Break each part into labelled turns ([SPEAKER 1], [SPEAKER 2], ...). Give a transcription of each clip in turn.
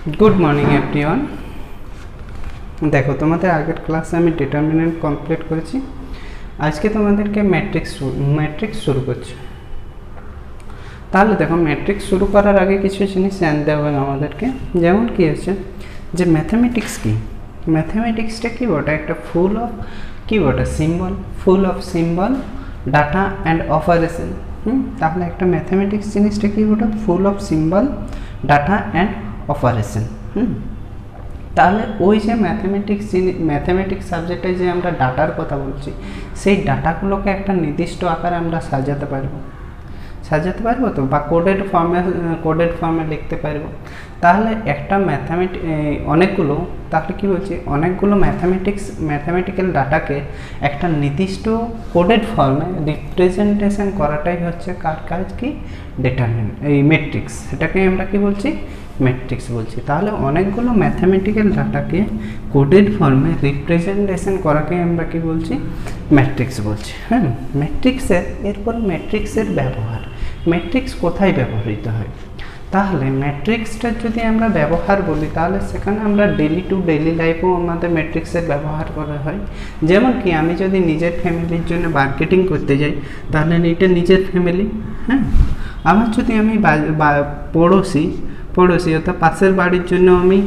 [SPEAKER 1] Good morning everyone. देखो तुम्हारे आगे क्लासे आमी डिटरमिनेंट कमप्लीट करेছি। आज के तुम्हादेरके मैट्रिक्स शुरू करছি। তাহলে দেখো ম্যাট্রিক্স শুরু করার আগে কিছু জিনিস জানতে হবে আমাদেরকে। যেমন কি আছে যে ম্যাথমেটিক্স কি, ম্যাথমেটিক্সটা কি বটে একটা full of symbol data and operation. তাহলে একটা ম্যাথমেটিক্স জিনিসটা কি বটে full of symbol data and operation. তাহলে ওই যে ম্যাথমেটিক্স সাবজেক্টে যে আমরা ডাটার কথা বলছি সেই ডাটাগুলোকে একটা নির্দিষ্ট আকারে আমরা সাজাতে পারবো তো বা কোডেড ফর্মে লিখতে পারবো। তাহলে একটা অনেকগুলো ম্যাথমেটিক্যাল ডাটাকে একটা নির্দিষ্ট কোডেড ফর্মে রিপ্রেজেন্টেশন করাটাই হচ্ছে কার কাজ কি ম্যাট্রিক্স। সেটাকে আমরা কি বলছি ম্যাট্রিক্স বলছি। তাহলে অনেকগুলো ম্যাথমেটিক্যাল ডাটাকে কোডেড ফর্মে রিপ্রেজেন্টেশন করাকে আমরা কি বলছি ম্যাট্রিক্স বলছি। এরপর ম্যাট্রিক্সের ব্যবহার, ম্যাট্রিক্স কোথায় ব্যবহৃত হয়। তাহলে ম্যাট্রিক্সটা যদি আমরা ব্যবহার বলি তাহলে সেখানে আমরা ডেলি টু ডেলি লাইফেও আমাদের ম্যাট্রিক্সের ব্যবহার করা হয়। যেমন কি আমি যদি নিজের ফ্যামিলির জন্য মার্কেটিং করতে যাই তাহলে এটা নিজের ফ্যামিলি। আবার যদি আমি পড়োশি অর্থাৎ পাশের বাড়ির জন্য আমি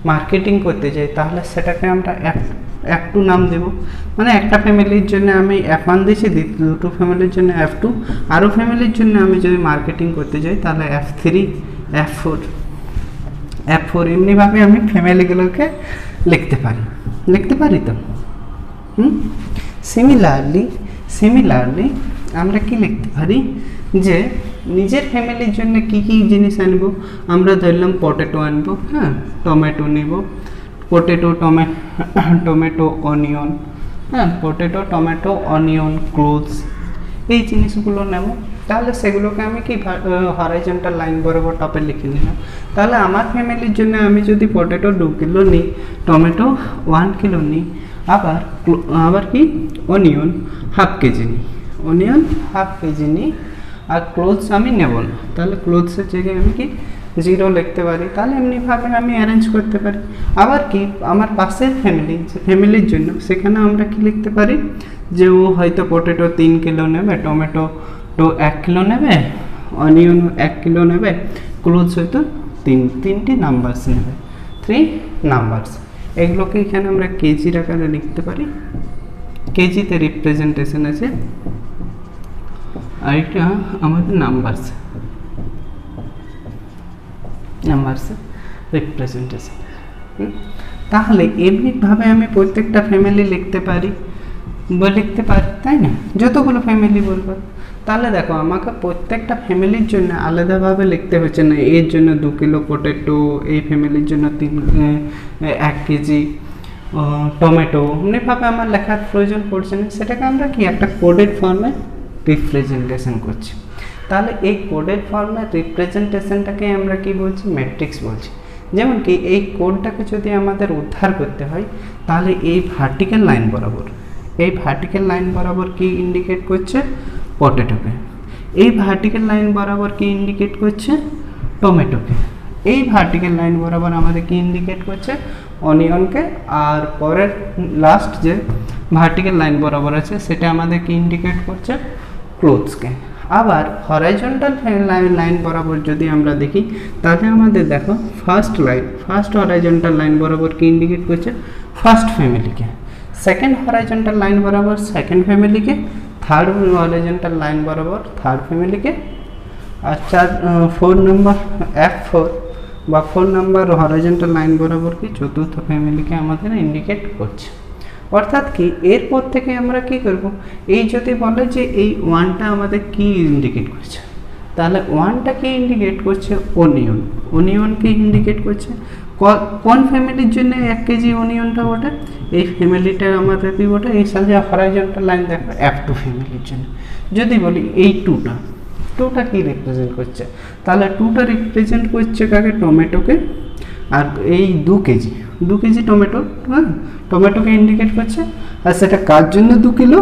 [SPEAKER 1] মার্কেটিং করতে যাই তাহলে সেটাকে আমরা F2 নাম দেব। মানে একটা ফ্যামিলির জন্য আমি F1 দিয়েছি, দুটো ফ্যামিলির জন্য F2, আরও ফ্যামিলির জন্য আমি যদি মার্কেটিং করতে যাই তাহলে F3, F4 এমনিভাবে আমি ফ্যামিলিগুলোকে লিখতে পারি তো। সিমিলারলি আমরা কি লিখতে পারি যে নিজের ফ্যামিলির জন্য কি কি জিনিস আনবো। আমরা ধরলাম পটেটো আনবো, টমেটো নিব, টমেটো অনিয়ন ক্লোথস, এই জিনিসগুলো নেব। তাহলে সেগুলোকে আমি কি হরাইজন্টাল লাইন বরাবর টপে লিখে নিলাম। তাহলে আমার ফ্যামিলির জন্য আমি যদি পটেটো 2 কিলো নিই, টমেটো 1 কিলো নিই, আবার কি অনিয়ন হাফ কেজি নিই, আর ক্লোথস আমি নেব না। তাহলে ক্লোথসের জায়গায় আমি কি 0 লিখতে পারি। তাহলে এমনিভাবে আমি অ্যারেঞ্জ করতে পারি। আবার কি আমার পাশের ফ্যামিলির জন্য সেখানে আমরা কি লিখতে পারি যে ও হয়তো পটেটো 3 কিলো নেবে, টমেটো 1 কিলো নেবে, অনিয়ন 1 কিলো নেবে, ক্লোথস হয়তো তিনটি নাম্বারস নেবে, 3 নাম্বারস। এগুলোকে এখানে আমরা কেজির আকারে লিখতে পারি। কেজিতে রিপ্রেজেন্টেশন আছে, আর এটা আমাদের নাম্বারস রিপ্রেজেন্টেশন। তাহলে এমনিভাবে আমি প্রত্যেকটা ফ্যামিলি লিখতে পারি, তাই না, যতগুলো ফ্যামিলি বলবো। তাহলে দেখো আমাকে প্রত্যেকটা ফ্যামিলির জন্য আলাদাভাবে লিখতে হচ্ছে না। এর জন্য 2 কিলো পটেটো, এই ফ্যামিলির জন্য 1 কেজি টমেটো, এমনিভাবে আমার লেখার প্রয়োজন পড়ছে না। সেটাকে আমরা কি একটা কোডেড ফর্মে রিপ্রেজেন্টেশন করছি। তাহলে এই কোডেড ফর্মের রিপ্রেজেন্টেশনটাকে আমরা কি বলছি ম্যাট্রিক্স বলছি। যেমন কি এই কোডটাকে যদি আমাদের উদ্ধার করতে হয় তাহলে এই ভার্টিক্যাল লাইন বরাবর কি ইন্ডিকেট করছে পটেটোকে, এই ভার্টিক্যাল লাইন বরাবর কি ইন্ডিকেট করছে টমেটোকে, এই ভার্টিক্যাল লাইন বরাবর আমাদের কি ইন্ডিকেট করছে অনিয়নকে, আর পরের লাস্ট যে ভার্টিক্যাল লাইন বরাবর আছে সেটা আমাদের কি ইন্ডিকেট করছে ক্লোথসকে। আবার হরাইজন্টাল লাইন বরাবর যদি আমরা দেখি তাহলে আমাদের দেখো ফার্স্ট হরাইজন্টাল লাইন বরাবর কি ইন্ডিকেট করছে ফার্স্ট ফ্যামিলিকে, সেকেন্ড হরাইজন্টাল লাইন বরাবর সেকেন্ড ফ্যামিলিকে, থার্ড হরাইজন্টাল লাইন বরাবর থার্ড ফ্যামিলিকে, আর 4 নম্বর F4 নম্বর হরাইজন্টাল লাইন বরাবর কি চতুর্থ ফ্যামিলিকে আমাদের ইন্ডিকেট করছে। অর্থাৎ কি এরপর থেকে আমরা কি করব, এই যদি বলে যে এই 1টা আমাদের কি ইন্ডিকেট করছে, তাহলে 1টা কি ইন্ডিকেট করছে অনিয়নকে ইন্ডিকেট করছে। কোন ফ্যামিলির জন্য 1 কেজি অনিয়নটা ওটা, এই ফ্যামিলিটা আমাদের কি ওটা এই সাথে হরাইজন্টাল লাইন দেখো F2 ফ্যামিলির জন্য। যদি বলি এই 2টা কি রিপ্রেজেন্ট করছে, তাহলে 2টা রিপ্রেজেন্ট করছে কাকে টমেটোকে, আর এই 2 কেজি টমেটোকে ইন্ডিকেট করছে। আর সেটা কার জন্য 2 কিলো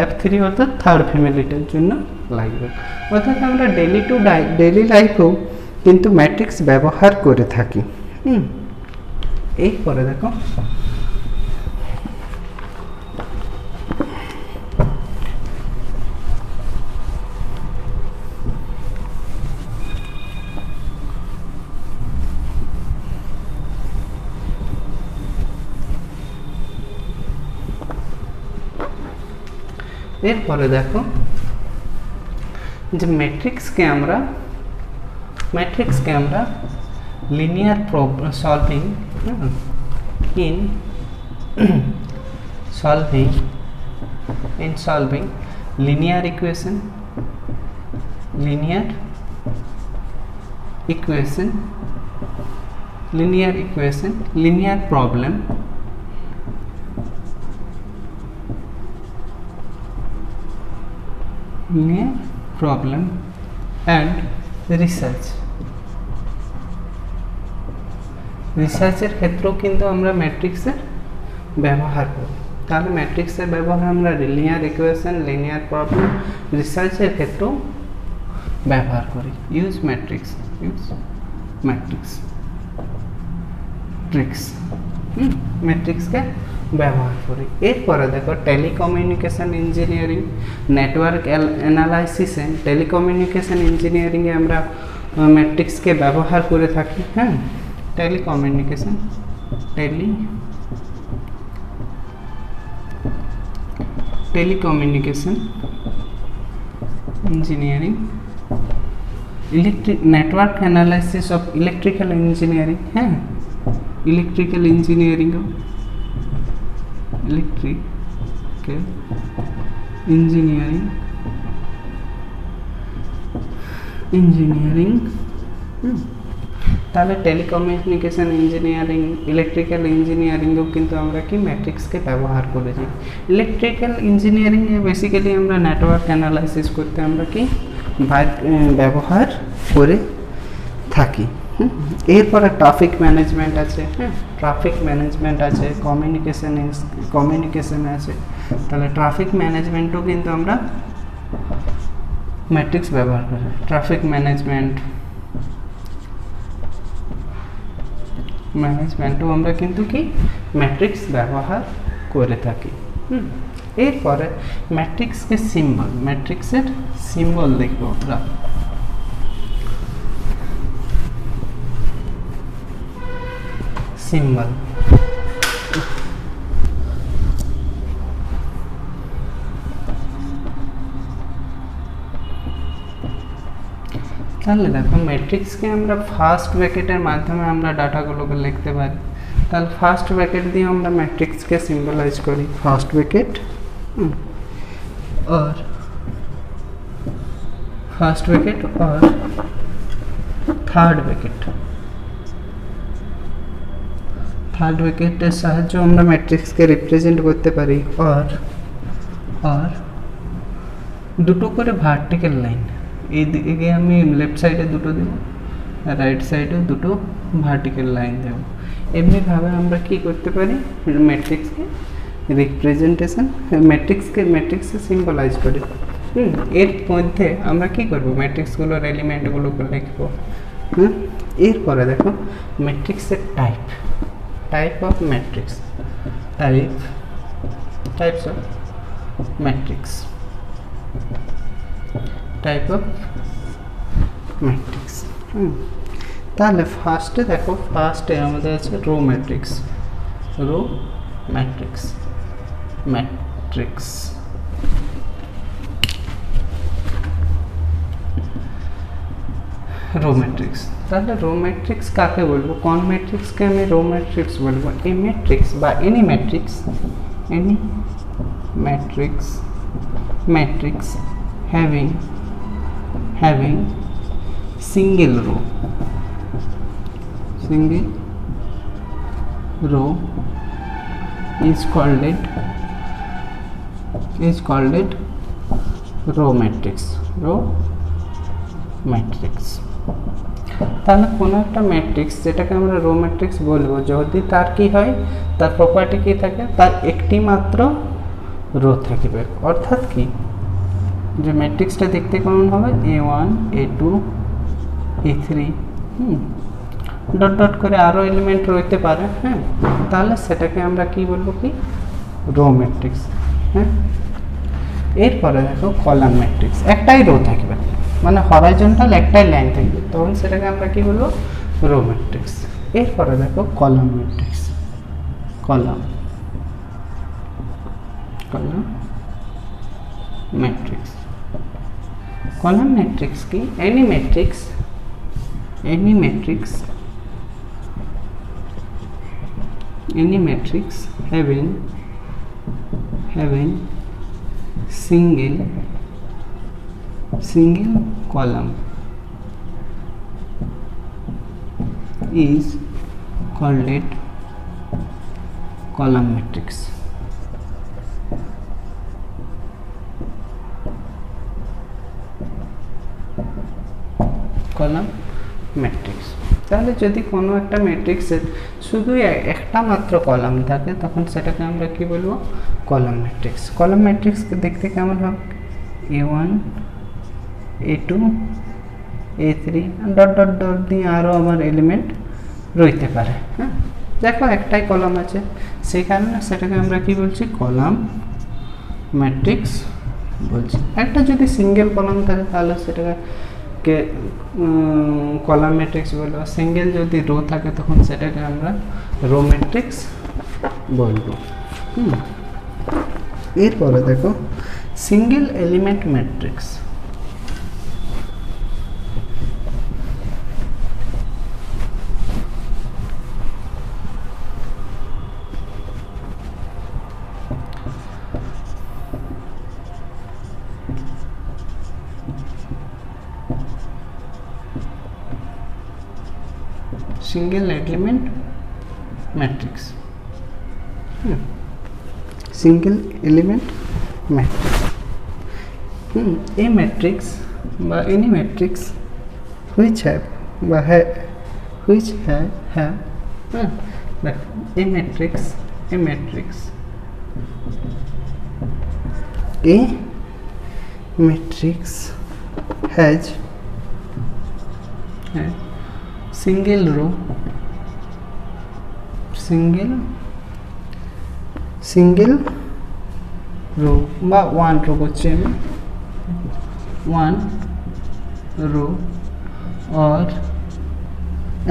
[SPEAKER 1] F3 অর্থাৎ থার্ড ফ্যামিলিটার জন্য লাগবে। অর্থাৎ আমরা ডেলি লাইফেও কিন্তু ম্যাট্রিক্স ব্যবহার করে থাকি। এরপরে দেখো এরপরে দেখো যে ম্যাট্রিক্সকে আমরা linear problem solving in solving linear equation, linear problem, and রিসার্চের ক্ষেত্রেও কিন্তু আমরা ম্যাট্রিক্সের ব্যবহার করি। তাহলে ম্যাট্রিক্সের ব্যবহার আমরা লিনিয়ার ইকুয়েশন, লিনিয়ার প্রবলেম, রিসার্চের ক্ষেত্রেও ব্যবহার করি। ইউজ ম্যাট্রিক্সকে ব্যবহার করি। এরপরে দেখো telecommunication engineering, network analysis and telecommunication ইঞ্জিনিয়ারিংয়ে আমরা ম্যাট্রিক্সকে ব্যবহার করে থাকি। Telecommunication engineering, network analysis of electrical engineering, electrical engineering তাহলে টেলিকমিউনিকেশন ইঞ্জিনিয়ারিং, ইলেকট্রিক্যাল ইঞ্জিনিয়ারিংও কিন্তু আমরা কি ম্যাট্রিক্সকে ব্যবহার করেছি। ইলেকট্রিক্যাল ইঞ্জিনিয়ারিংয়ে বেসিক্যালি আমরা নেটওয়ার্ক অ্যানালাইসিস করতে আমরা কি ব্যবহার করে থাকি। এরপরে ট্রাফিক ম্যানেজমেন্ট আছে, কমিউনিকেশন আছে। তাহলে ট্রাফিক ম্যানেজমেন্টও কিন্তু আমরা ম্যাট্রিক্স ব্যবহার করি। ট্রাফিক ম্যানেজমেন্টও আমরা কিন্তু কি ম্যাট্রিক্স ব্যবহার করে থাকি। এরপরে ম্যাট্রিক্সের সিম্বল দেখব আমরা। সিম্বল তাহলে দেখো ম্যাট্রিক্সকে আমরা ফার্স্ট ব্র্যাকেটের মাধ্যমে আমরা ডাটাগুলোকে লিখতে পারি। তাহলে ফার্স্ট ব্র্যাকেট দিয়ে আমরা ম্যাট্রিক্সকে সিম্বলাইজ করি। ফার্স্ট ব্র্যাকেট और থার্ড ব্র্যাকেটের সাহায্যে আমরা ম্যাট্রিক্সকে রিপ্রেজেন্ট করতে পারি। और দুটো করে ভার্টিক্যাল লাইন, এইদিকে আমি লেফট সাইডে দুটো দেব, রাইট সাইডে দুটো ভার্টিক্যাল লাইন দেব। এমনিভাবে আমরা কি করতে পারি, ম্যাট্রিক্সকে ম্যাট্রিক্সে সিম্বলাইজ করি। এর মধ্যে আমরা কি করব, ম্যাট্রিক্সগুলোর এলিমেন্টগুলোকে লিখব। এরপরে দেখো ম্যাট্রিক্সের type of matrix, types of matrix, তাহলে ফার্স্টে আমাদের আছে রো ম্যাট্রিক্স। তাহলে রো ম্যাট্রিক্স কাকে বলবো, কোন ম্যাট্রিক্সকে আমি রো ম্যাট্রিক্স বলবো? এ ম্যাট্রিক্স বা any matrix having single row is called row matrix। তাহলে কোনো একটা ম্যাট্রিক্স যেটাকে আমরা রো ম্যাট্রিক্স বলবো, যদি তার কি হয়, তার প্রপার্টি কি থাকে, তার একটি মাত্র রো থাকবে। অর্থাৎ কি, যে ম্যাট্রিক্সটা দেখতে কেমন হবে, A1 A2 A3 dot dot করে আরও এলিমেন্ট রইতে পারে, হ্যাঁ, তাহলে সেটাকে আমরা কি বলবো, কি রো ম্যাট্রিক্স। হ্যাঁ, এরপরে দেখো কলাম ম্যাট্রিক্স, একটাই রো থাকবে, মানে হরাইজন্টাল একটাই লাইন থাকবে, তখন সেটাকে আমরা কি বলবো, রো ম্যাট্রিক্স। এরপরে দেখো column matrix, column column matrix. Column matrix কি, any matrix having single column is called it column matrix. Column matrix. তাহলে যদি কোনো একটা ম্যাট্রিক্সের শুধু একটা মাত্র কলাম থাকে, তখন সেটাকে আমরা কি বলবো, কলাম ম্যাট্রিক্স। কলাম ম্যাট্রিক্সকে দেখতে কেমন হবে, A1 A2 A3 dot dot dot দিয়ে আরও আমার এলিমেন্ট রইতে পারে। হ্যাঁ, দেখো একটাই কলাম আছে, সেই কারণে সেটাকে আমরা কি বলছি, কলাম ম্যাট্রিক্স বলছি। একটা যদি সিঙ্গেল কলাম থাকে তাহলে সেটাকে কলাম ম্যাট্রিক্স বলবো, সিঙ্গেল যদি রো থাকে তখন সেটাকে আমরা রো ম্যাট্রিক্স বলবো। এরপরে দেখো single element matrix. single element matrix, single element matrix, a matrix by any matrix which have a matrix has single row বা one row করছি আমি, one row or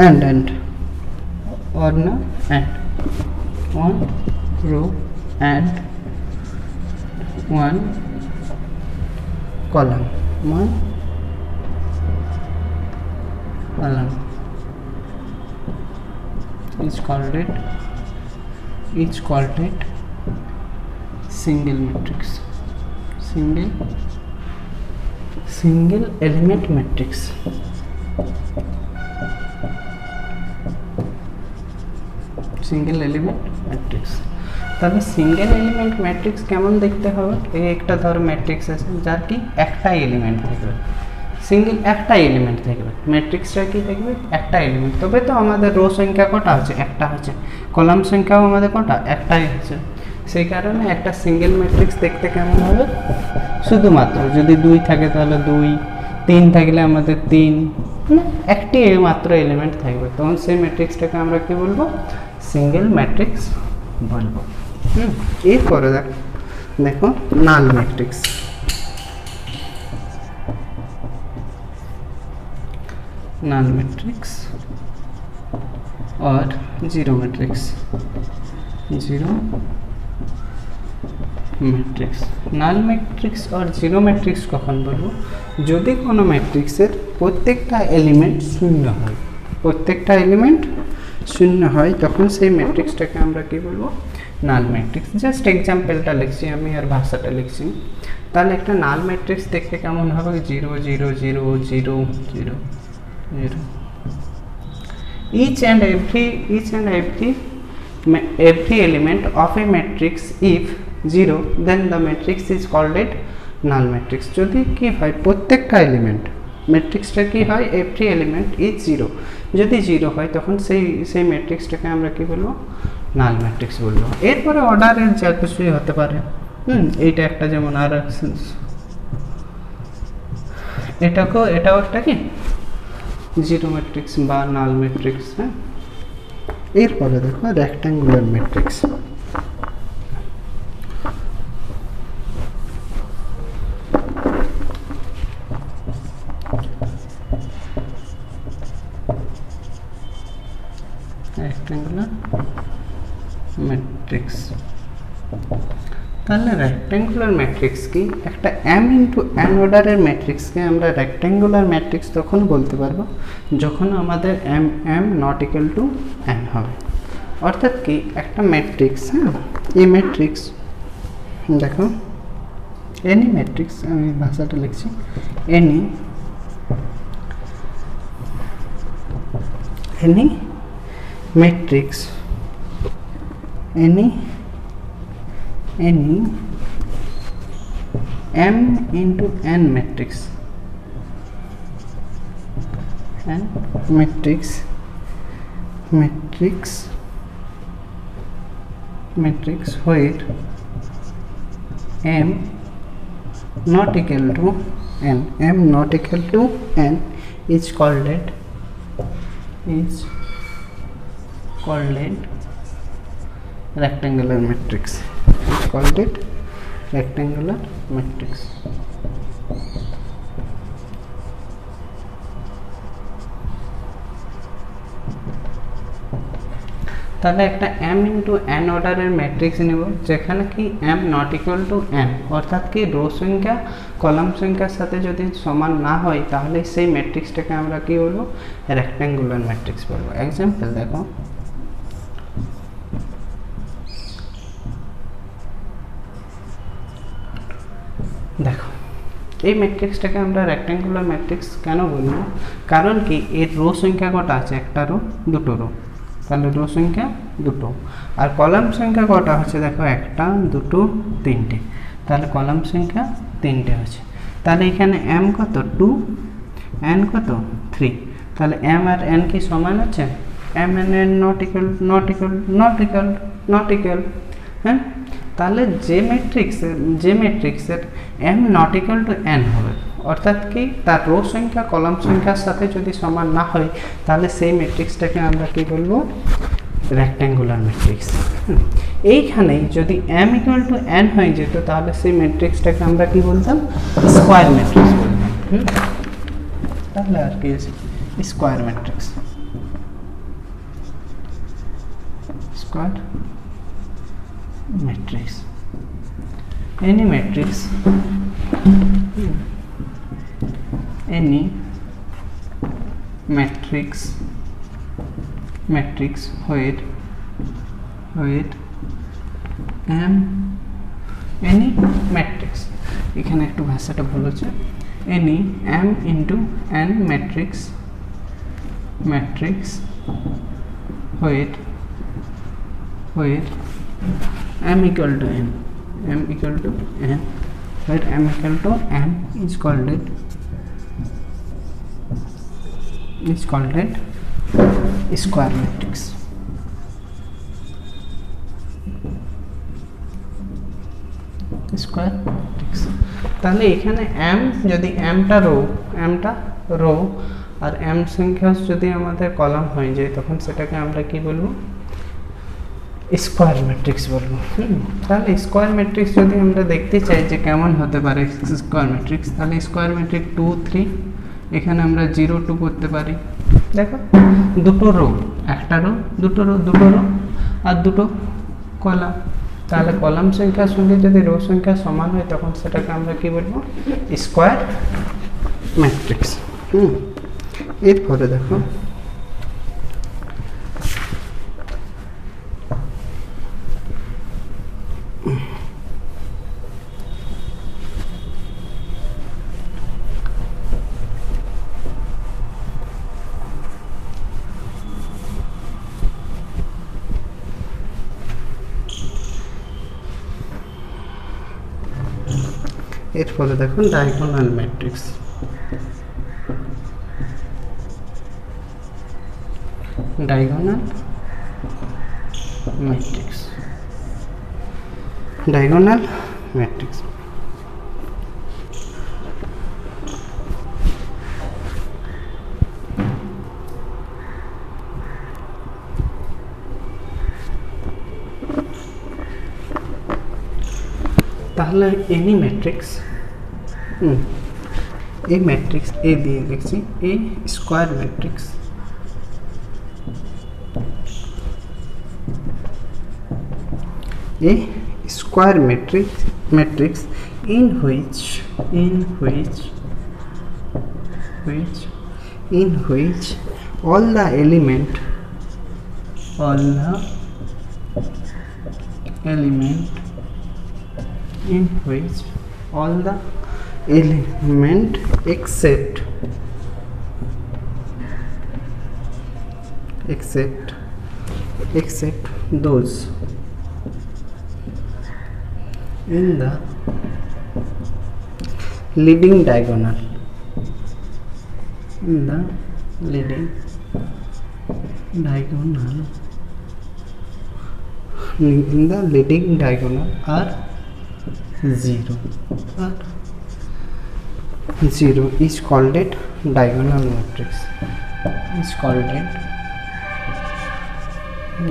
[SPEAKER 1] and or না and one row and one column is called it single matrix, single element matrix। Single element matrix. তাহলে single element matrix কেমন দেখতে হবে, এই একটা ধর ম্যাট্রিক্স আছে যার কি একটাই এলিমেন্ট থাকবে, সিঙ্গেল একটা এলিমেন্ট থাকবে, ম্যাট্রিক্সটা কি থাকবে, একটা এলিমেন্ট। তবে তো আমাদের রো সংখ্যা কটা আছে, একটা আছে, কলাম সংখ্যাও আমাদের কটা, একটাই আছে। সেই কারণে একটা সিঙ্গেল ম্যাট্রিক্স দেখতে কেমন হবে, শুধুমাত্র যদি 2 থাকে তাহলে 2, 3 থাকলে আমাদের 3, একটি মাত্র এলিমেন্ট থাকবে, তখন সেই ম্যাট্রিক্সটাকে আমরা কি বলবো, সিঙ্গেল ম্যাট্রিক্স বলবো। এরপরে দেখো নাল matrix. null matrix or zero matrix, null matrix or zero matrix কখন বলবো, যদি কোনো ম্যাট্রিক্সের প্রত্যেকটা এলিমেন্ট শূন্য হয় তখন সেই ম্যাট্রিক্সটাকে আমরা কি বলবো, নাল ম্যাট্রিক্স। জাস্ট এক্সাম্পলটা লিখছি আমি আর ভাষাটা লিখছি। তাহলে একটা নাল ম্যাট্রিক্স দেখতে কেমন হবে, 0 0 0 0 0 0, each and every element of a matrix if 0 then the matrix is called it null matrix। যদি কি হয় প্রত্যেকটা এলিমেন্ট, ম্যাট্রিক্সটা কি হয়, every element is 0, যদি 0 হয় তখন সেই ম্যাট্রিক্সটাকে আমরা কি বলবো, নাল ম্যাট্রিক্স বলবো। এরপরে অর্ডারের যা কিছুই হতে পারে, এইটা একটা যেমন, আর এটাও একটা কি জিরো ম্যাট্রিক্স বা নাল ম্যাট্রিক্স। হ্যাঁ, এরপরে দেখো রেক্ট্যাঙ্গুলার ম্যাট্রিক্স। রেক্ট্যাঙ্গুলার ম্যাট্রিক্স, তাহলে রেক্ট্যাঙ্গুলার ম্যাট্রিক্স কি? একটা m ইন্টু n অর্ডারের ম্যাট্রিক্সকে আমরা রেক্ট্যাঙ্গুলার ম্যাট্রিক্স তখন বলতে পারবো যখন আমাদের m not equal to n হবে। অর্থাৎ কি একটা ম্যাট্রিক্স, হ্যাঁ, এই ম্যাট্রিক্স দেখো এনি ম্যাট্রিক্স, আমি ভাষাটা লিখছি any matrix, any m into n matrix, and matrix where m not equal to n is called rectangular matrix. It's called it rectangular matrix. তাহলে একটা m ইন্টু n অর্ডারের matrix নেব যেখানে কি m not equal to n, অর্থাৎ কি rho সংখ্যা column সংখ্যার সাথে যদি সমান না হয় তাহলে সেই ম্যাট্রিক্সটাকে আমরা কি বলবো? রেক্ট্যাঙ্গুলার ম্যাট্রিক্স বলবো। এক্সাম্পল দেখো, দেখো এই ম্যাট্রিক্সটাকে আমরা রেক্ট্যাঙ্গুলার ম্যাট্রিক্স কেন বলবো? কারণ কি এর রো সংখ্যা কটা আছে? একটা রো, দুটো রো, তাহলে রো সংখ্যা দুটো, আর কলাম সংখ্যা কটা হচ্ছে? দেখো একটা, দুটো, তিনটে, তাহলে কলাম সংখ্যা তিনটে আছে। তাহলে এখানে m কত? 2, n কত? 3, তাহলে m আর n কি সমান আছে? m and n not equal, হ্যাঁ, তাহলে যে ম্যাট্রিক্সের m not equal to n হবে, অর্থাৎ কি তার রো সংখ্যা কলাম সংখ্যার সাথে যদি সমান না হয় তাহলে সেই ম্যাট্রিক্সটাকে আমরা কি বলবো? Rectangular matrix. এইখানেই যদি m ইকুয়াল টু n হয়ে যেত তাহলে সেই ম্যাট্রিক্সটাকে আমরা কি বলতাম? স্কোয়ার ম্যাট্রিক্স বলতাম। তাহলে আর কি আছে? Square matrix, square matrix, any matrix where m, any matrix, এখানে একটু ভাষাটা ভুল হচ্ছে, any m into n matrix where m equal to n, where m equal to n is called it square matrix. Square matrix, তাহলে এখানে m যদি mটা rho আর m সংখ্যা যদি আমাদের কলাম হয়ে যায় তখন সেটাকে আমরা কি বলবো? স্কোয়ার ম্যাট্রিক্স বলবো। তাহলে স্কোয়ার ম্যাট্রিক্স যদি আমরা দেখতে চাই যে কেমন হতে পারে স্কোয়ার ম্যাট্রিক্স, তাহলে স্কোয়ার ম্যাট্রিক্স 2, 3, এখানে আমরা 0, 2 করতে পারি। দেখো দুটো রো, একটা রো, দুটো রো আর দুটো কলাম, তাহলে কলাম সংখ্যার সঙ্গে যদি রো সংখ্যা সমান হয় তখন সেটাকে আমরা কি বলবো? Square matrix. এরপরে দেখো ডায়াগোনাল ম্যাট্রিক্স। ডায়াগোনাল ম্যাট্রিক্স, তাহলে এনি ম্যাট্রিক্স এই ম্যাট্রিক্স এ দিয়ে লিখছি a square matrix a square matrix in which all the element in which all the element except those in the leading diagonal are 0 is called it diagonal matrix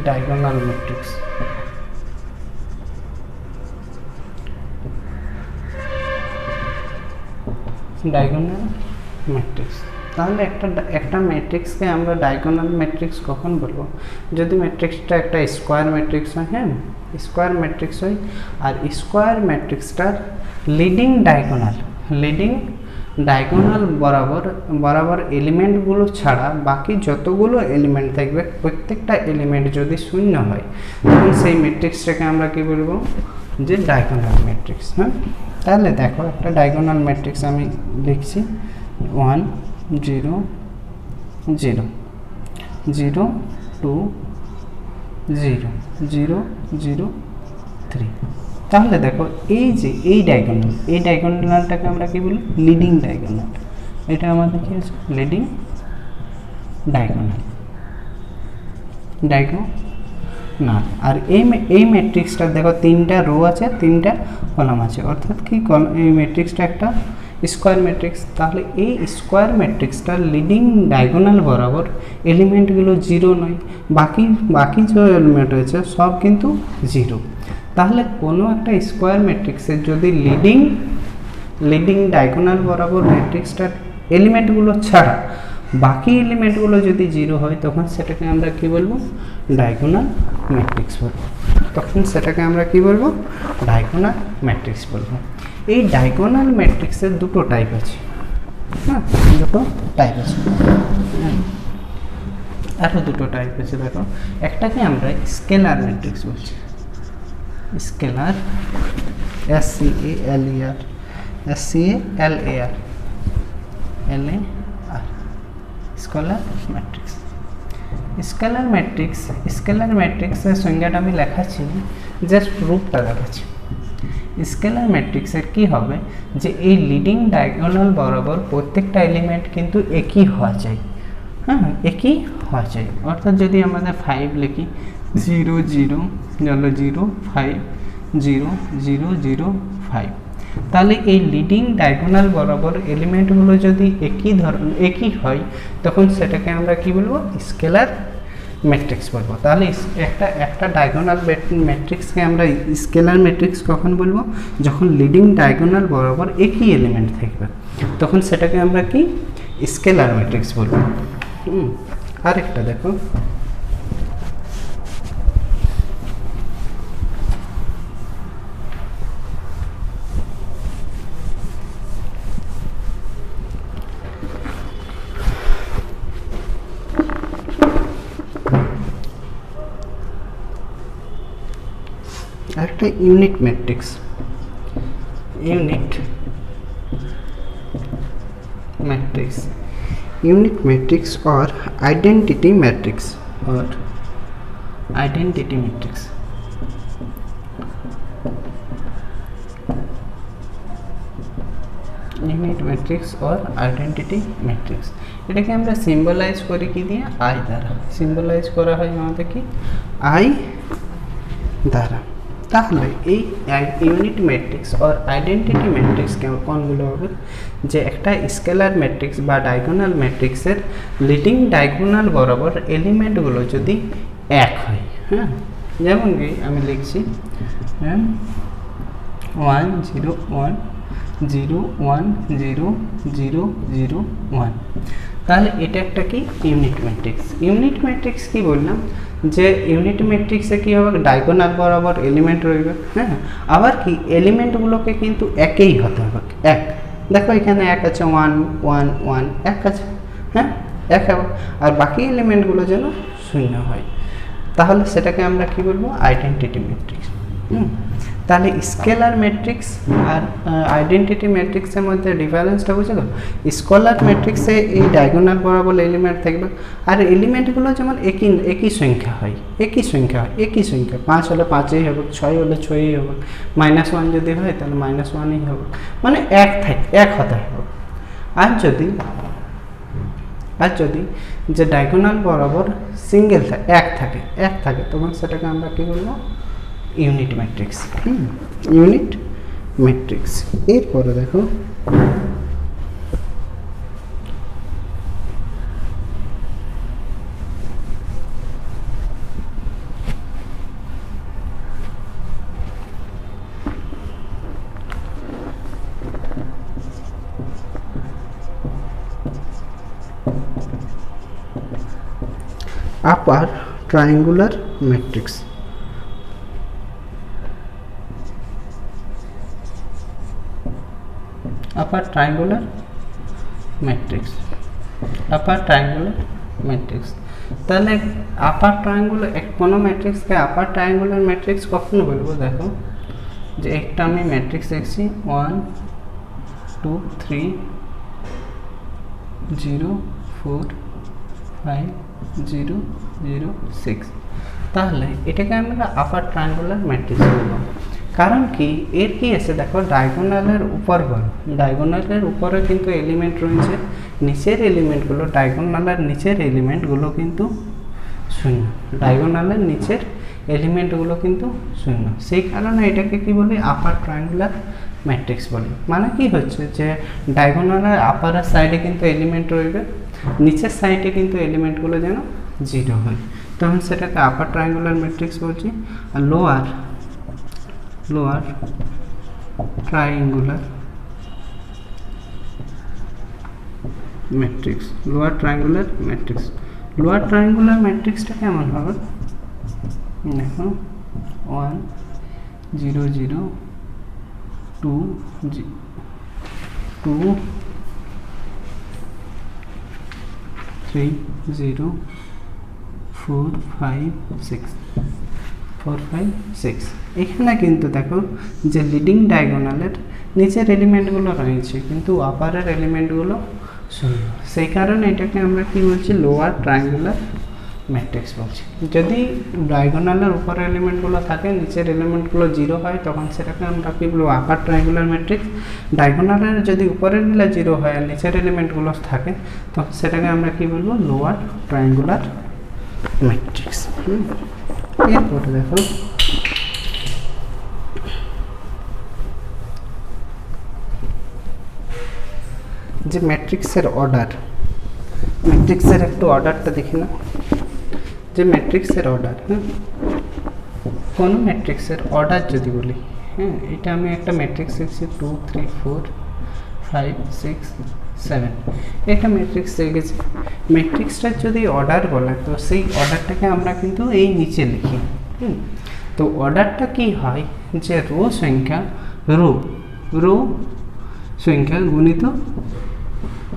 [SPEAKER 1] diagonal matrix তাহলে একটা ম্যাট্রিক্সকে আমরা diagonal matrix কখন বলবো? যদি ম্যাট্রিক্সটা একটা square matrix হয়, হ্যাঁ স্কোয়ার ম্যাট্রিক্স হয়, আর স্কোয়ার ম্যাট্রিক্সটার লিডিং ডায়াগোনাল বরাবর এলিমেন্টগুলো ছাড়া বাকি যতগুলো এলিমেন্ট থাকবে প্রত্যেকটা এলিমেন্ট যদি শূন্য হয় তখন সেই ম্যাট্রিক্সটাকে আমরা কি বলবো? যে ডায়াগোনাল ম্যাট্রিক্স। হ্যাঁ, তাহলে দেখো একটা ডায়াগোনাল ম্যাট্রিক্স আমি লিখছি 1 0 0 0 2 0 0 0 3। তাহলে দেখো এই যে এই ডায়াগোনালটাকে আমরা কি বলি? Leading diagonal. এটা আমাদের কি আছে? Leading diagonal. আর এই ম্যাট্রিক্সটা দেখো তিনটা রো আছে, তিনটা কলাম আছে, অর্থাৎ কি এই ম্যাট্রিক্সটা একটা স্কোয়ার ম্যাট্রিক্স। তাহলে এই স্কোয়ার ম্যাট্রিক্সটার লিডিং ডায়াগোনাল বরাবর এলিমেন্টগুলো 0 নয়, বাকি যে এলিমেন্ট রয়েছে সব কিন্তু 0। তাহলে কোনো একটা স্কোয়ার ম্যাট্রিক্সের যদি লিডিং ডায়াগোনাল বরাবর ম্যাট্রিক্সটার এলিমেন্টগুলো ছাড়া বাকি এলিমেন্টগুলো যদি 0 হয় তখন সেটাকে আমরা কি বলবো? ডায়াগোনাল ম্যাট্রিক্স বলবো। ডায়াগোনাল ম্যাট্রিক্স বলবো। এই ডায়াগোনাল ম্যাট্রিক্সের দুটো টাইপ আছে। হ্যাঁ, আরও দুটো টাইপ আছে। দেখো, একটাকে আমরা স্কেলার ম্যাট্রিক্স বলছি। স্কেলার SCALAR স্কেলার ম্যাট্রিক্সের সংজ্ঞাটা আমি লেখাচ্ছি, জাস্ট রূপটা দেখাচ্ছি। স্কেলার ম্যাট্রিক্সের কি হবে? যে এই লিডিং ডায়াগোনাল বরাবর প্রত্যেকটা এলিমেন্ট কিন্তু একই হওয়া চাই। হ্যাঁ, একই হওয়া চাই। অর্থাৎ যদি আমাদের 5 লিখি 0 0 0 5 0 0 0 5, তাহলে এই লিডিং ডায়াগোনাল বরাবর এলিমেন্টগুলো যদি একই হয় তখন সেটাকে আমরা কি বলবো? স্কেলার ম্যাট্রিক্স বলবো। তাহলে একটা ডায়াগোনাল ম্যাট্রিক্সকে আমরা স্কেলার ম্যাট্রিক্স কখন বলবো? যখন লিডিং ডায়াগোনাল বরাবর একই এলিমেন্ট থাকবে তখন সেটাকে আমরা কি? স্কেলার ম্যাট্রিক্স বলবো। আরেকটা দেখো, একটা unit matrix or identity matrix unit matrix or identity matrix. এটাকে আমরা সিম্বলাইজ করি কি দিয়ে? আই দ্বারা। সিম্বলাইজ করা হয় আমাদের কি? আই দ্বারা। তাহলে এই unit matrix or identity matrix কোনগুলো হবে? যে একটা স্কেলার ম্যাট্রিক্স বা ডায়াগোনাল ম্যাট্রিক্সের লিডিং ডায়াগোনাল বরাবর এলিমেন্টগুলো যদি এক হয়। হ্যাঁ, যেমন কি আমি লিখছি 1 0 1 0 1 0 0 0 1। তাহলে এটা একটা কি ইউনিট ম্যাট্রিক্স। ইউনিট ম্যাট্রিক্স কি বললাম যে ইউনিট ম্যাট্রিক্সে কি হবে ডায়াগোনাল বরাবর এলিমেন্ট রইবে, হ্যাঁ, আবার কি এলিমেন্টগুলোকে কিন্তু একই হতে হবে, এক। দেখো এখানে এক আছে 1 1 1 এক আছে, হ্যাঁ এক হবে, আর বাকি এলিমেন্টগুলো যেন শূন্য হয়। তাহলে সেটাকে আমরা কি বলবো আইডেন্টিটি ম্যাট্রিক্স। তাহলে স্কেলার ম্যাট্রিক্স আর আইডেন্টিটি ম্যাট্রিক্সের মধ্যে ডিফারেন্সটা বুঝে গেল। স্কেলার ম্যাট্রিক্সে এই ডায়াগোনাল বরাবর এলিমেন্ট থাকবে, আর এলিমেন্টগুলো যেমন একই সংখ্যা হয়, একই সংখ্যা হয়, একই সংখ্যা, 5 হলে 5ই হবে, 6 হলে 6ই হবে, -1 যদি হয় তাহলে -1ই হবে, মানে এক হতে হবে। আর যদি যে ডায়াগোনাল বরাবর সিঙ্গেল থাকে, এক থাকে তখন সেটাকে আমরা কি বলবো ইউনিট ম্যাট্রিক্স। Unit matrix. এরপরে দেখো আপার ট্রায়াঙ্গুলার ম্যাট্রিক্স। আপার ট্রায়াঙ্গুলার ম্যাট্রিক্স, আপার ট্রায়াঙ্গুলার ম্যাট্রিক্স। তাহলে আপার ট্রায়াঙ্গুলার কোনো ম্যাট্রিক্সকে আপার ট্রায়াঙ্গুলার ম্যাট্রিক্স কখনো বলবো, দেখো যে একটা আমি ম্যাট্রিক্স দেখছি 1 2 3 0 4 5 0 0 6, তাহলে এটাকে আমরা আপার ট্রায়াঙ্গুলার ম্যাট্রিক্স বলবো। কারণ কি এর কি আছে দেখো ডায়াগোনালের উপর বল, ডায়াগোনালের উপরে কিন্তু এলিমেন্ট রয়েছে, নিচের এলিমেন্টগুলো ডায়াগোনালের নিচের এলিমেন্টগুলো কিন্তু শূন্য, ডায়াগোনালের নিচের এলিমেন্টগুলো কিন্তু শূন্য, সেই কারণে এটাকে কি বলি আপার ট্রায়াঙ্গুলার ম্যাট্রিক্স বলি। মানে কি হচ্ছে যে ডায়াগোনালের আপার সাইডে কিন্তু এলিমেন্ট রইবে, নিচের সাইডে কিন্তু এলিমেন্টগুলো যেন জিরো হয়, তখন সেটাকে আপার ট্রায়াঙ্গুলার ম্যাট্রিক্স বলছি। আর lower triangular matrix, lower triangular matrix. Lower triangular ম্যাট্রিক্সটা কেমন হবে দেখো 1 0 0 2 2 3 0 4 5 6 4 5 6। এখানে কিন্তু দেখো যে লিডিং ডায়াগোনালের নিচের এলিমেন্টগুলো রয়েছে কিন্তু আপারের এলিমেন্টগুলো শূন্য, সেই কারণে এটাকে আমরা কি বলছি লোয়ার ট্রায়াঙ্গুলার ম্যাট্রিক্স বলছি। যদি ডায়াগোনালের উপরের এলিমেন্টগুলো থাকে নিচের এলিমেন্টগুলো জিরো হয় তখন সেটাকে আমরা কি বলবো আপার ট্রায়াঙ্গুলার ম্যাট্রিক্স। ডায়াগোনালের যদি উপরের গুলো জিরো হয় আর নিচের এলিমেন্টগুলো থাকে তখন সেটাকে আমরা কি বলবো লোয়ার ট্রায়াঙ্গুলার ম্যাট্রিক্স। এরপরে দেখো যে ম্যাট্রিক্সের অর্ডার, ম্যাট্রিক্সের একটু অর্ডারটা দেখি না, যে ম্যাট্রিক্সের অর্ডার, হ্যাঁ কোনো ম্যাট্রিক্সের অর্ডার যদি বলি, হ্যাঁ এটা আমি একটা ম্যাট্রিক্স দেখছি 2 3 4 5 6 7, একটা ম্যাট্রিক্স দেখেছি। ম্যাট্রিক্সটার যদি অর্ডার বলে তো সেই অর্ডারটাকে আমরা কিন্তু এই নিচে লিখি। তো অর্ডারটা কি হয় যে রো সংখ্যা রো সংখ্যা গুণিত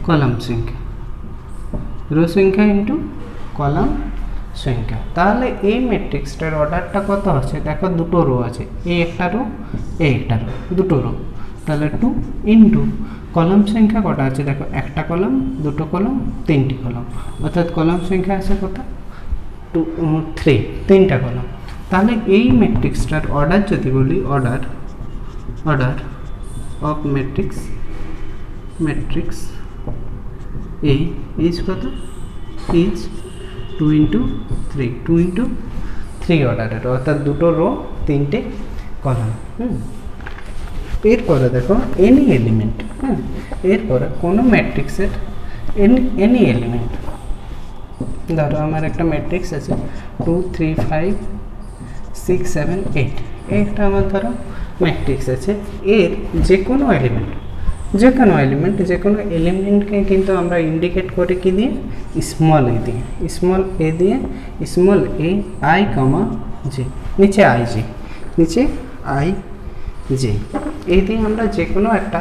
[SPEAKER 1] কলাম সংখ্যা, রো সংখ্যা ইন্টু কলাম সংখ্যা। তাহলে এই ম্যাট্রিক্সটার অর্ডারটা কত আছে দেখো, দুটো রো আছে, এই একটা রো এই একটা রো, দুটো রো, তাহলে 2 ইন্টু কলাম সংখ্যা কটা আছে দেখো, একটা কলাম দুটো কলাম তিনটি কলাম, অর্থাৎ কলাম সংখ্যা আছে কত 2 3, তিনটা কলাম। তাহলে এই ম্যাট্রিক্সটার অর্ডার যদি বলি order of matrix A is কত is 2 into 3, 2 into 3 অর্ডারের, অর্থাৎ দুটো রো তিনটে কলাম। এরপরে দেখো এনি এলিমেন্ট, হ্যাঁ এরপরে কোনো ম্যাট্রিক্সের এনি এলিমেন্ট, ধরো আমার একটা ম্যাট্রিক্স আছে 2 3 5 6 7 8, এইটা আমার ধরো ম্যাট্রিক্স আছে, এর যে কোনো এলিমেন্টকে কিন্তু আমরা ইন্ডিকেট করি কি দিয়ে, স্মল এ দিয়ে, small A I comma J, নিচে আই জে, এই দিয়ে আমরা যে কোনো একটা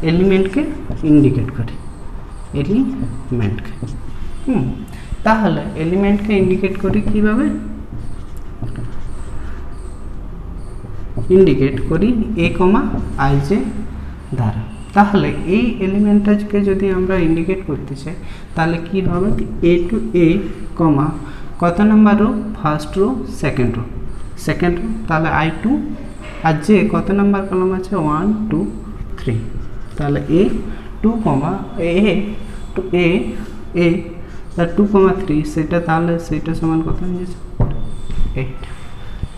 [SPEAKER 1] এলিমেন্টকে ইন্ডিকেট করি, তাহলে এলিমেন্টকে ইন্ডিকেট করি কিভাবে, ইন্ডিকেট করি এ কমা আই জে দ্বারা। তাহলে এই এলিমেন্টটাকে যদি আমরা ইন্ডিকেট করতে চাই তাহলে কি হবে, এ টু এ কমা কত number rho, first row second rho, তাহলে আই টু, আর যে কত নাম্বার কলাম আছে 1 2 3, তাহলে এ টু কমা এ টু এ তার 2 কমা 3, সেটা তাহলে সেটা সমান কত হয়ে যাচ্ছে 8,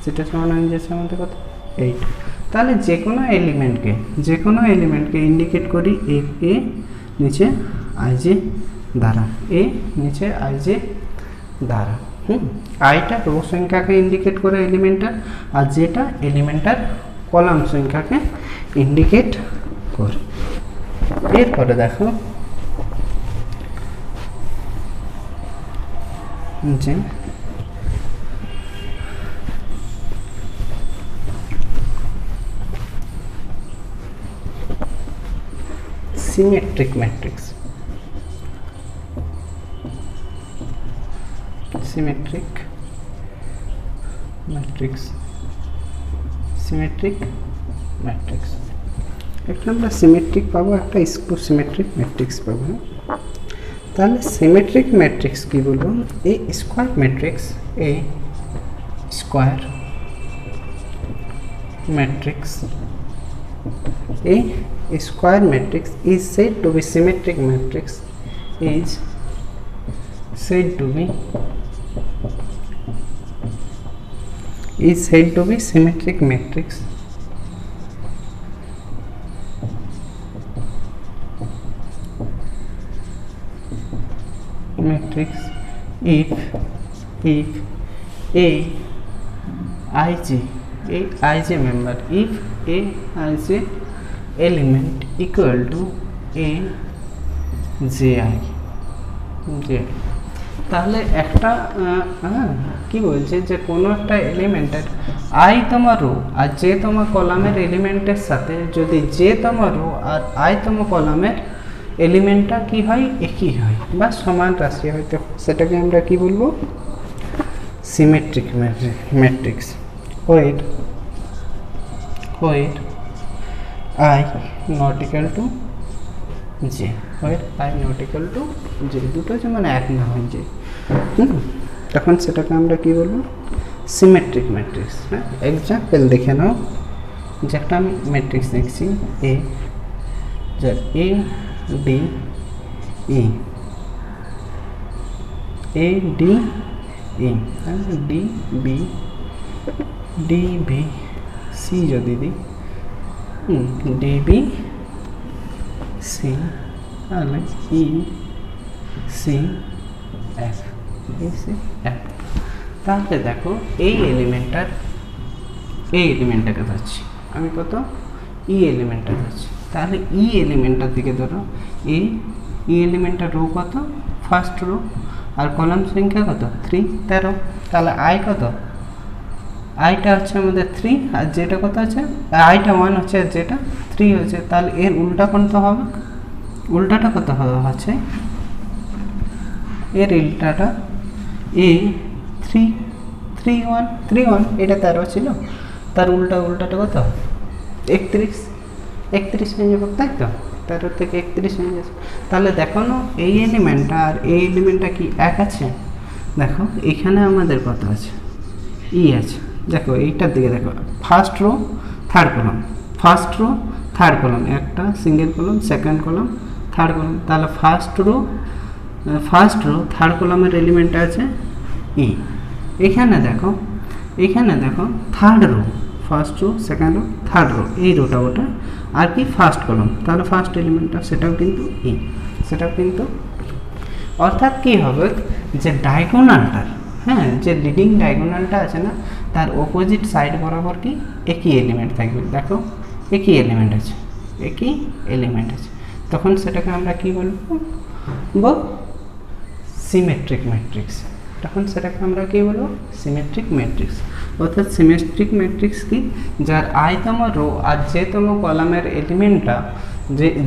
[SPEAKER 1] সেটা সমান হয়ে যাচ্ছে আমাদের কত 8। তাহলে যে কোনো এলিমেন্টকে ইন্ডিকেট করি এ নিচে আই জে দ্বারা, আইটা রো সংখ্যাকে ইন্ডিকেট করে এলিমেন্টার, আর যেটা এলিমেন্টার কলাম সংখ্যাকে ইন্ডিকেট করে। এরপরে দেখো যে সিমেট্রিক ম্যাট্রিক্স, একটা আমরা সিমেট্রিক পাবো, একটা স্ক্যু সিমেট্রিক ম্যাট্রিক্স পাবো। তাহলে সিমেট্রিক ম্যাট্রিক্স কি বলবো, a square matrix is said to be symmetric matrix, symmetric matrix if a ij member, if a ij element equal to a ji, তাহলে একটা কি বলছে যে কোনো একটা এলিমেন্টের আই তম রো আর যে তম কলামের এলিমেন্টের সাথে যদি যে তম রো আর আই তম কলামের এলিমেন্টটা কি হয়, একই হয় বা সমান রাশি হয়, তো সেটাকে আমরা কি বলবো, symmetric matrix. Where I not equal to J, দুটো যেমন এক না হয়ে যায়, তখন সেটাকে আমরা কি বলবো, সিমেট্রিক ম্যাট্রিক্স। হ্যাঁ, এক্সাম্পল দেখে নাও, যে একটা আমি ম্যাট্রিক্স দেখছি এ, যার A D E, D B C যদি দিই, ডি বি সি, তাহলে ই সি এফ, তাহলে দেখো এই এলিমেন্টটাকে ধরছি আমি, কত ই এলিমেন্টটা ধরছি, তাহলে ই এলিমেন্টটার দিকে ধরো, ই এলিমেন্টটার রো কত, ফার্স্ট রো, আর কলাম সংখ্যা কত 3 13, তাহলে আই কত, আইটা হচ্ছে আমাদের 3, আর যেটা কত আছে, আইটা 1 হচ্ছে আর যেটা 3 হচ্ছে, তাহলে এর উল্টাটা কত হচ্ছে, এর উল্টাটা এ 3 1 এটা 13 ছিল, তার উল্টাটা কত 31 হয়ে যাবে, তাই তো 13 থেকে 31 হয়ে যাচ্ছে। তাহলে দেখো না এই এলিমেন্টটা আর এই এলিমেন্টটা কি এক আছে, দেখো এখানে আমাদের কত আছে, ই আছে, দেখো এইটার দিকে দেখো, ফার্স্ট রো থার্ড কলাম, একটা single column, second column, third column, তাহলে ফার্স্ট রো থার্ড কলামের এলিমেন্ট আছে ই। এখানে দেখো third rho, first row second rho third rho, এই রোটা ওটা আর কি ফার্স্ট কলাম, তাহলে ফার্স্ট এলিমেন্টটা সেটাও কিন্তু ই, অর্থাৎ কি হবে, যে ডায়াগোনালটার, হ্যাঁ, যে লিডিং ডায়াগোনালটা আছে না, তার অপোজিট সাইড বরাবর কি একই এলিমেন্ট থাকবে। দেখো একই এলিমেন্ট আছে, একই এলিমেন্ট আছে, তখন সেটাকে আমরা কি বলবো? Symmetric matrix. তখন সেটাকে আমরা কি বলবো? Symmetric matrix. অর্থাৎ সিমেট্রিক ম্যাট্রিক্স কি, যার আইতম রো আর যেতম কলামের এলিমেন্টটা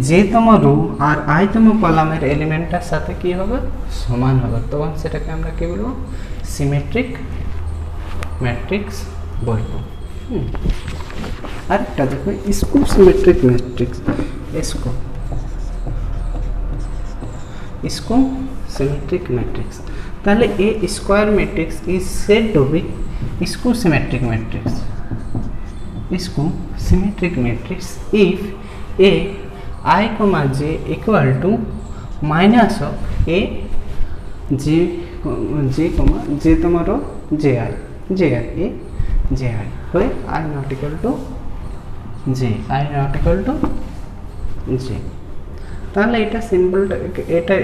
[SPEAKER 1] যেতম রো আর আইতম কলামের এলিমেন্টটার সাথে কি হবে? সমান হবে, তখন সেটাকে আমরা কি বলবো? সিমেট্রিক ম্যাট্রিক্স বলবো। আরেকটা দেখো skew symmetric matrix. Skew symmetric matrix. তাহলে a square matrix is said to be skew symmetric matrix. Skew symmetric matrix if a I, j equal to minus of a j tomorrow ji a ji where I not equal to j, I not equal to j। তাহলে এটা simple,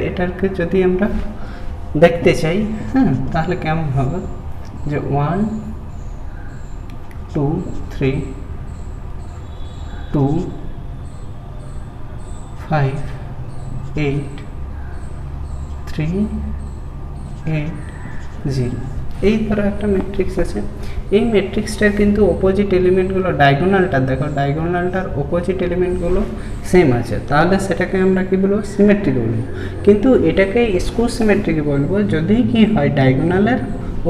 [SPEAKER 1] এটাকে যদি আমরা দেখতে চাই, হ্যাঁ, তাহলে কেমন হবে? যে 1 2 3 2 5 8 3 8 0 এই ধরো একটা ম্যাট্রিক্স আছে। এই ম্যাট্রিক্সটার কিন্তু অপোজিট এলিমেন্টগুলো, ডায়াগোনালটা দেখো, ডায়াগোনালটার অপোজিট এলিমেন্টগুলো সেম আছে, তাহলে সেটাকে আমরা কি বলবো? সিমেট্রিক বলবো। কিন্তু এটাকে স্কো সিমেট্রিক বলবো যদি কি হয় ডায়াগোনালের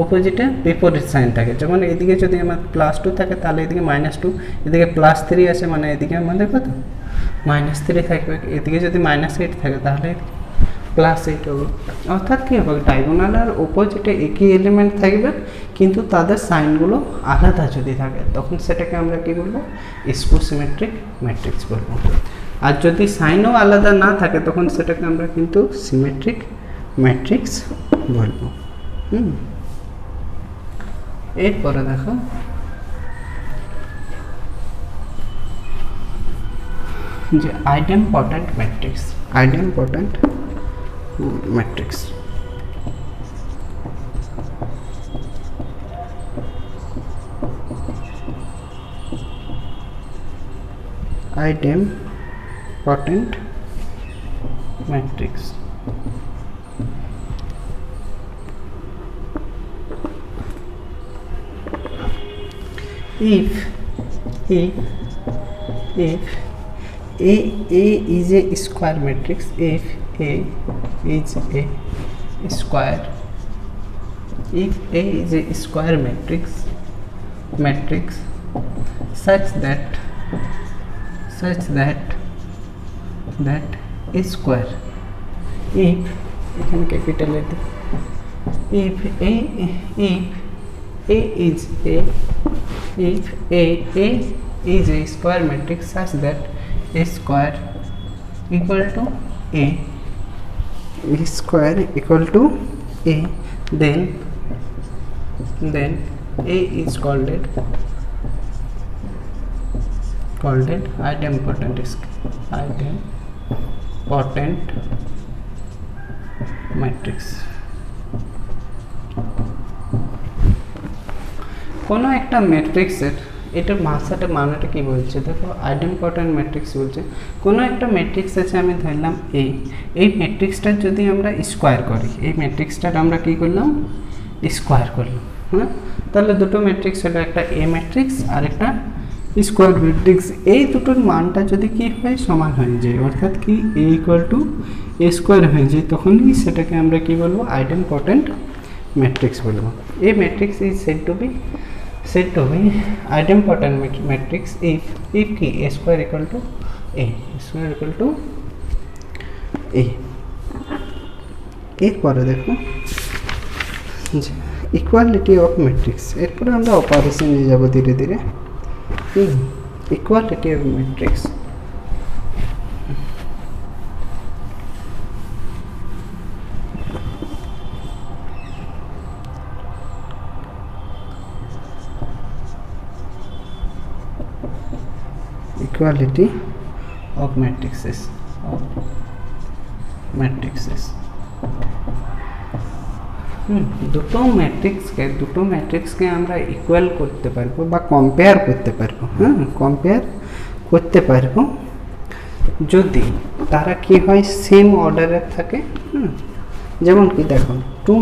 [SPEAKER 1] অপোজিটে বিপরীত সাইন থাকে। যেমন এদিকে যদি আমার +2 থাকে তাহলে এদিকে -2, এদিকে +3 আছে মানে এদিকে আমাদের কত? -3 থাকবে। এদিকে যদি -8 থাকে তাহলে +8 হবে। অর্থাৎ কী হবে? ডায়াগোনালের অপোজিটে একই এলিমেন্ট থাকবে কিন্তু তাদের সাইনগুলো আলাদা যদি থাকে তখন সেটাকে আমরা কি বলবো? স্কো সিমেট্রিক ম্যাট্রিক্স বলবো। আর যদি সাইনও আলাদা না থাকে তখন সেটাকে আমরা কিন্তু সিমেট্রিক ম্যাট্রিক্স বলবো। এরপরে দেখো যে idempotent matrix. Idempotent matrix idempotent matrix if A is a square matrix, if A is a square, if A is a square matrix such that a square, if এখানে capital A if A is a square matrix such that a square equal to a square equal to a, then A is called idempotent matrix। কোনো একটা ম্যাট্রিক্সের এটার ভাষাটা মানেটা কি বলছে দেখো, আইডেম্পটেন্ট ম্যাট্রিক্স বলছে কোনো একটা ম্যাট্রিক্স আছে, আমি ধরলাম এই ম্যাট্রিক্সটার যদি আমরা স্কোয়ার করি, এই ম্যাট্রিক্সটার আমরা কি করলাম? স্কোয়ার করলাম, হ্যাঁ। তাহলে দুটো ম্যাট্রিক্স হলো, একটা এ ম্যাট্রিক্স আর একটা স্কোয়ার ম্যাট্রিক্স। এই দুটোর মানটা যদি কি হয়? সমান হয়ে যায়, অর্থাৎ কি a equal to a square হয়ে যায়, তখনই সেটাকে আমরা কি বলবো? আইডেম্পটেন্ট ম্যাট্রিক্স বলবো। এই matrix is said to be idempotent matrix if কি a square equal to a। এরপরে দেখো যে ইকুয়ালিটি অফ ম্যাট্রিক্স। এরপরে আমরা অপারেশনে যাব ধীরে ধীরে। Equality of matrix, equality of matrices দুটো ম্যাট্রিক্সকে আমরা ইকুয়াল করতে পারবো বা কম্পেয়ার করতে পারবো, কম্পেয়ার করতে পারবো যদি তারা কি হয়, সেম অর্ডারের থাকে। যেমন কি দেখো, two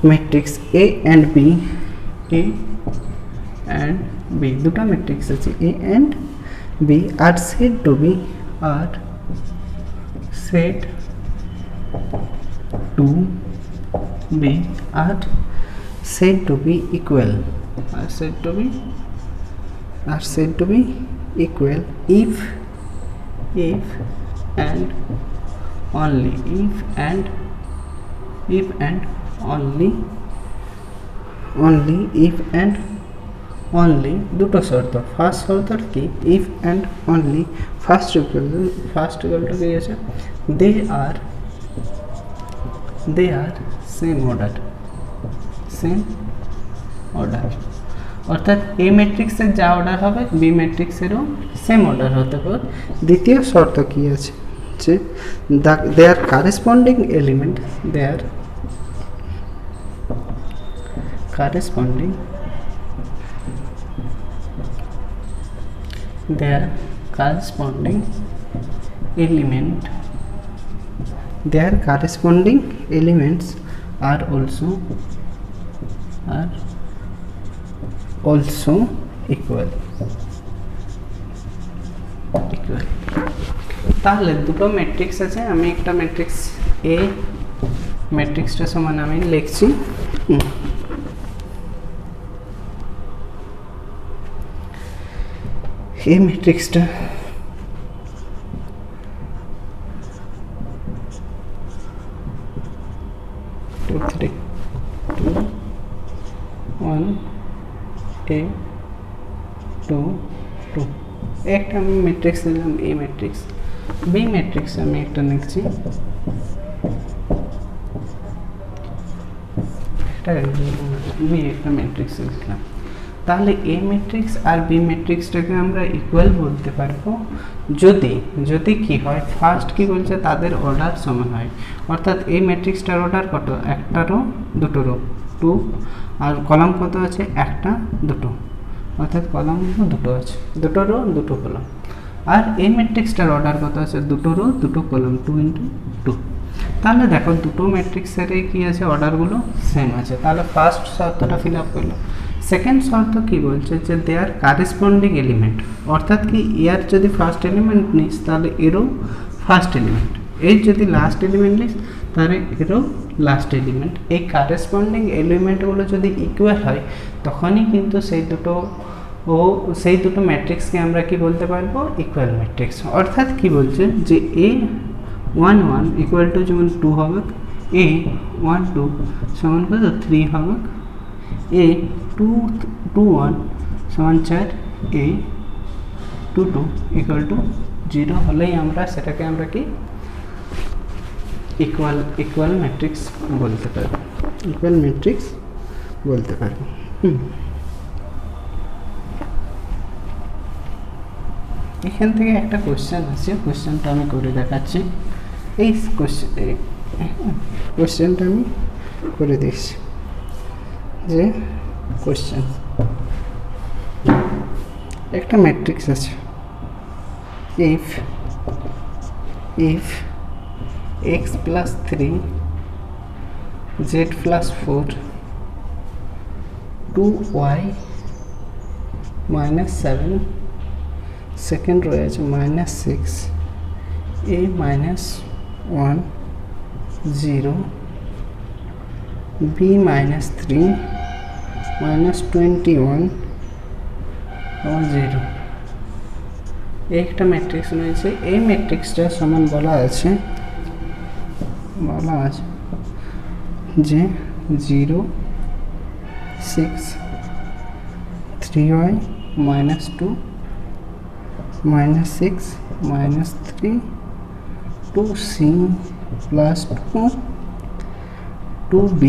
[SPEAKER 1] matrix A and B, দুটো ম্যাট্রিক্স আছে এ অ্যান্ড বি আর said to be equal, are said to be equal if and only if and only দুটো শর্ত। ফার্স্ট শর্ত কি, if and only first equal to কি আছে, they are same order, অর্থাৎ এ ম্যাট্রিক্সের যা অর্ডার হবে বি ম্যাট্রিক্সেরও সেম অর্ডার হতে পারে। দ্বিতীয় শর্ত কি আছে, যে their corresponding element elements are also equal। তাহলে দুটো ম্যাট্রিক্স আছে, আমি একটা ম্যাট্রিক্স এ ম্যাট্রিক্সটা সমান আমি লিখছি, এই ম্যাট্রিক্সটা একটা আমি ম্যাট্রিক্স দিলাম এ ম্যাট্রিক্স। বি ম্যাট্রিক্স আমি একটা লিখছি, একটা ম্যাট্রিক্স লিখলাম। তাহলে এ ম্যাট্রিক্স আর বি ম্যাট্রিক্সটাকে আমরা ইকুয়াল বলতে পারবো যদি কি হয়, ফার্স্ট কি বলছে, তাদের অর্ডার সমান হয়। অর্থাৎ এই ম্যাট্রিক্সটার অর্ডার কত, একটা রো দুটো রো, 2, আর কলাম কত আছে, একটা দুটো, অর্থাৎ কলাম দুটো আছে, দুটো রো দুটো কলাম। আর এই ম্যাট্রিক্সটার অর্ডার কত আছে, দুটো রো দুটো কলাম, 2 × 2। তাহলে দেখো দুটো ম্যাট্রিক্সের কি আছে, অর্ডারগুলো সেম আছে। তাহলে ফার্স্ট শর্তটা ফিল আপ করলো। সেকেন্ড শর্ত কি বলছে, যে দেয়ার কারেসপন্ডিং এলিমেন্ট, অর্থাৎ কি এর যদি ফার্স্ট এলিমেন্ট নিস তাহলে এরও ফার্স্ট এলিমেন্ট, এর যদি লাস্ট এলিমেন্ট নিস তাহলে এরও লাস্ট এলিমেন্ট। এই কারেসপন্ডিং এলিমেন্টগুলো যদি ইকুয়াল হয় তখনই কিন্তু সেই দুটো ম্যাট্রিক্সকে আমরা কি বলতে পারবো, ইকুয়াল ম্যাট্রিক্স। অর্থাৎ কি বলছে, যে A11 ইকুয়াল টু যেমন 2 হবে, A12 সমান কত 3 হবে, A21 সমান 4, A22 ইকুয়াল টু 0 হলেই আমরা সেটাকে আমরা কি ইকুয়াল ম্যাট্রিক্স বলতে পারবো, এখান থেকে একটা কোশ্চেন আছে, কোশ্চেনটা আমি করে দেখাচ্ছি। এই কোশ্চেনটা আমি করে দিচ্ছি, যে কোশ্চেন একটা ম্যাট্রিক্স আছে, if x plus 3 z plus 4 2y minus 7 second রয়েছে -6 a minus 1 0 b minus 3 minus 21 0। একটা ম্যাট্রিক্স রয়েছে, এই ম্যাট্রিক্সটা সমান বলা আছে যে 0 6 3y minus 2 minus 6 minus 3 2c plus 2 2b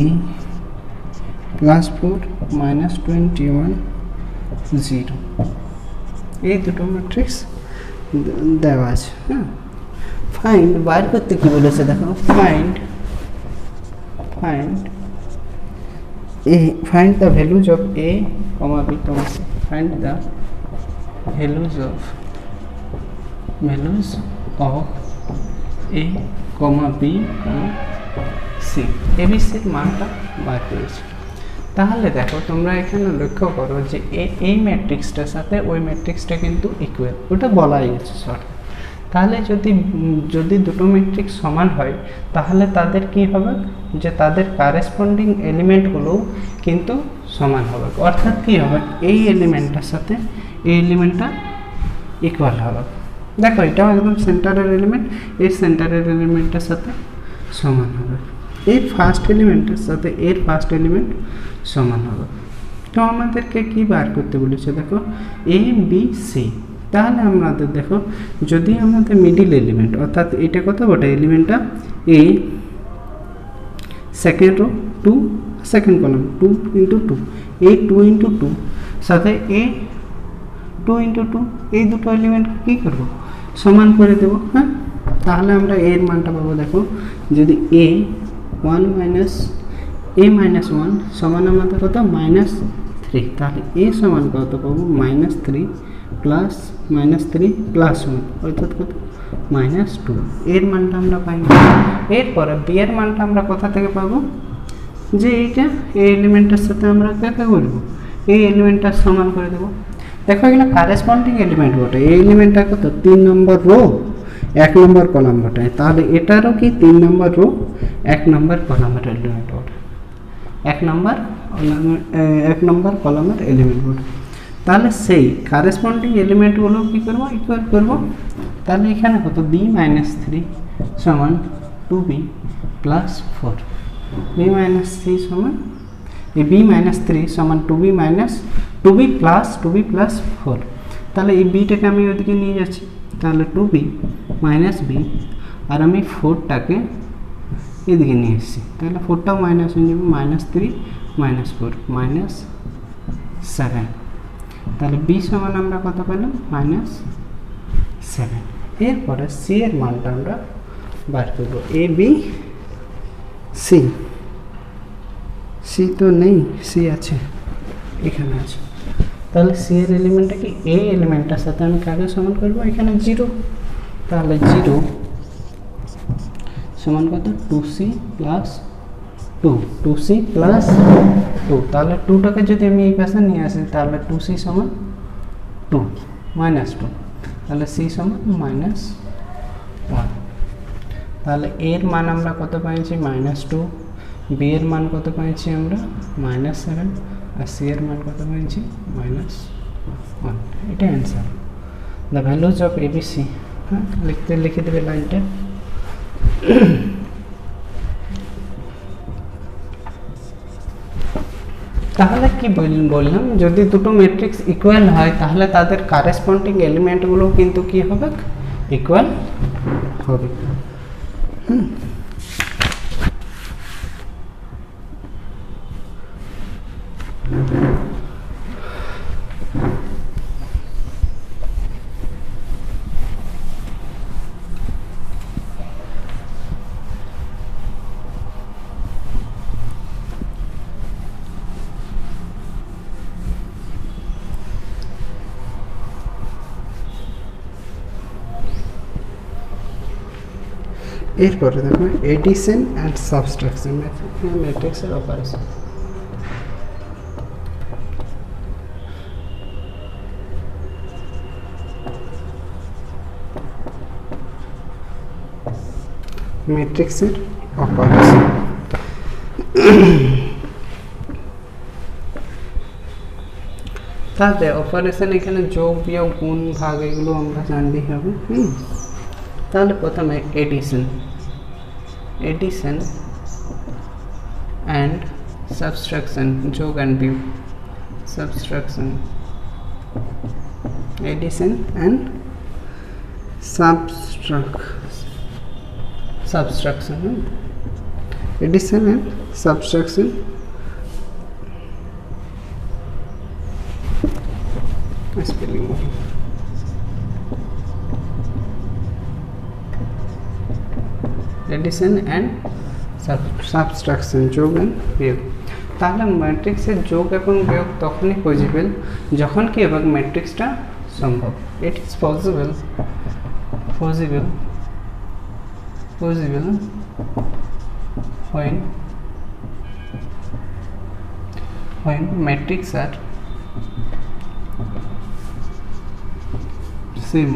[SPEAKER 1] plus 4 minus 21 0। এই দুটো ম্যাট্রিক্স দেওয়া আছে। হ্যাঁ, ফাইন্ড বার করতে কি বলেছে দেখো, find the values of a comma b comma c, find the values of a comma b comma c, abcর মানটা বার করেছে। তাহলে দেখো তোমরা এখানে লক্ষ্য করো যে এই ম্যাট্রিক্সটার সাথে ওই ম্যাট্রিক্সটা কিন্তু ইকুয়াল, ওটা বলাই আছে শর্ট। তাহলে যদি দুটো ম্যাট্রিক্স সমান হয় তাহলে তাদের কি হবে, যে তাদের কারেসপন্ডিং এলিমেন্টগুলো কিন্তু সমান হবে, অর্থাৎ কি হবে, এই এলিমেন্টটার সাথে এই এলিমেন্টটা ইকুয়াল হবে। দেখো এটাও একদম সেন্টারের এলিমেন্ট, এই সেন্টারের এলিমেন্টের সাথে সমান হবে, এই ফার্স্ট এলিমেন্টের সাথে এর ফার্স্ট এলিমেন্ট সমান হবে। তো আমাদেরকে কি বার করতে বলেছে দেখো, এ বি সি। তাহলে আমাদের দেখো, যদি আমাদের মিডিল এলিমেন্ট অর্থাৎ এটা কত বটে, এলিমেন্টটা এ, সেকেন্ড রো 2, সেকেন্ড কলাম 2 × 2, এ 2 × 2 সাথে এ 2 × 2, এই দুটো এলিমেন্ট কী করবো, সমান করে দেবো। হ্যাঁ, তাহলে আমরা এর মানটা পাবো দেখো, যদি এ 1 সমান আমাদের কত, -3, তাহলে এ সমান কত পাবো, -3 প্লাস -3 + 1 অর্থাৎ কত, -2, এর মানটা আমরা পাই। এরপরে বি এর মানটা আমরা কোথা থেকে পাবো, যে এইটা এই এলিমেন্টের সাথে আমরা কাকে বলবো, এই এলিমেন্টটার সমান করে দেবো। দেখো এগুলো কারেসপন্ডিং এলিমেন্ট বটে, এই এলিমেন্টটা কত, 3 নম্বর রো 1 নম্বর কলাম বটে, তাহলে এটারও কি 3 নম্বর রো 1 নম্বর কলামের এলিমেন্ট বটে, 1 নম্বর কলামের এলিমেন্ট বটে। তাহলে সেই কারেসপন্ডিং এলিমেন্টগুলো কী করবো, ইকুয়াল করবো। তাহলে এখানে কত, b - 3 সমান 2b + 4, b - 3 সমান, এই b - 3 সমান 2b + 4। তাহলে এই বিটাকে আমি ওইদিকে নিয়ে যাচ্ছি, তাহলে 2b - b, আর আমি 4টাকে এদিকে নিয়ে এসেছি, তাহলে 4টাও মাইনাস হয়ে যাবে, -3 - 4 -7। তাহলে বি সমান আমরা কত পেলাম, -7। এরপরে সি এর মানটা আমরা বার করবো, এ বি সি, সি তো নেই, সি আছে, এখানে আছে। তাহলে সি এর এলিমেন্টটা কি, এই এলিমেন্টটার সাথে আমি কাকে সমান করবো, এখানে 0, তাহলে 0 সমান কত, 2c + 2, তাহলে 2টাকে যদি আমি এই পাশে নিয়ে আসি তাহলে 2c সমান 2 -2, তাহলে c সমান -1। তাহলে এর মান আমরা কত পেয়েছি, -2, বি এর মান কত পেয়েছি আমরা, -7, আর সি এর মান কত পেয়েছি, -1। এটা answer, the values of ABC. হ্যাঁ, লিখে দেবে লাইনটা। তাহলে কি বললাম, যদি দুটো ম্যাট্রিক্স ইকুয়াল হয় তাহলে তাদের কারেসপন্ডিং এলিমেন্টগুলো কিন্তু কি হবে, ইকুয়াল হবে। এরপরে দেখো এডিশন অ্যান্ড সাবট্রাকশন ম্যাট্রিক্সের অপারেশন। ম্যাট্রিক্সের অপারেশন, তাহলে অপারেশন এখানে যোগ বিয়োগ গুণ ভাগ এগুলো আমরা জানতেই হবে। তাহলে প্রথমে এডিশন অ্যান্ড সাবট্রাকশন, যোগ অ্যান্ড বিয়োগ, subtraction, addition and subtraction, addition and subtraction. Spelling addition and subtraction, যোগ অ্যান্ড বিয়োগ। তাহলে ম্যাট্রিক্সের যোগ এবং বিয়োগ তখনই পসিবল যখন কি এবং ম্যাট্রিক্সটা সম্ভব। It is possible when matrix are same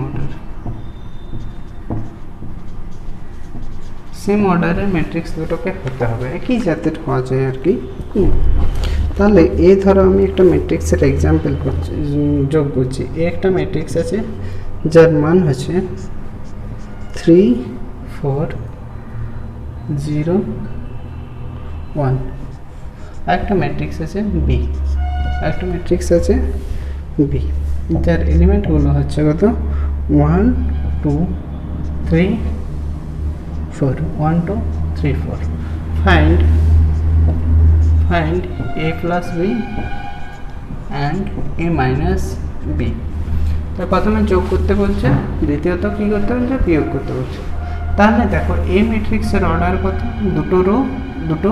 [SPEAKER 1] অর্ডারের ম্যাট্রিক্স দুটোকে হতে হবে, একই জাতের হওয়া যায় আর কি। তাহলে এই ধরো আমি একটা ম্যাট্রিক্সের এক্সাম্পল করছি, যোগ করছি। একটা ম্যাট্রিক্স আছে যার মান হচ্ছে 3 4 0 1। একটা ম্যাট্রিক্স আছে বি, একটা ম্যাট্রিক্স আছে বি, যার এলিমেন্টগুলো হচ্ছে কত 1 2 3 4, 1 2 3 4। find a plus b and a minus b। তো প্রথমে যোগ করতে বলছে, দ্বিতীয়ত কি করতে বলছে, বিয়োগ করতে বলছে। তাহলে দেখো এই ম্যাট্রিক্সের অর্ডার কত, দুটো রো দুটো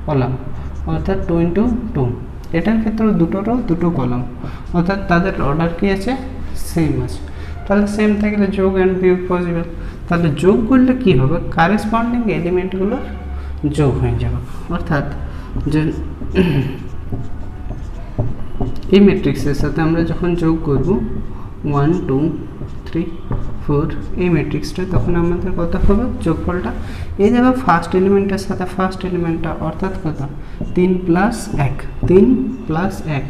[SPEAKER 1] কলাম, অর্থাৎ 2 into 2। এটার ক্ষেত্রে দুটো রো দুটো কলাম, অর্থাৎ তাদের অর্ডার কি আছে, সেম আছে। তাহলে সেম থাকলে যোগ অ্যান্ড বিয়োগ পসিবল। তাহলে যোগ করলে কি হবে, কারেসপন্ডিং এলিমেন্টগুলো যোগ হয়ে যাবে। অর্থাৎ যে এই ম্যাট্রিক্সের সাথে আমরা যখন যোগ করব 1 2 3 4 এই ম্যাট্রিক্সটা, তখন আমাদের কত হবে যোগফলটা, এই দেখো ফার্স্ট এলিমেন্টের সাথে ফার্স্ট এলিমেন্টটা, অর্থাৎ কত 3 + 1 3 + 1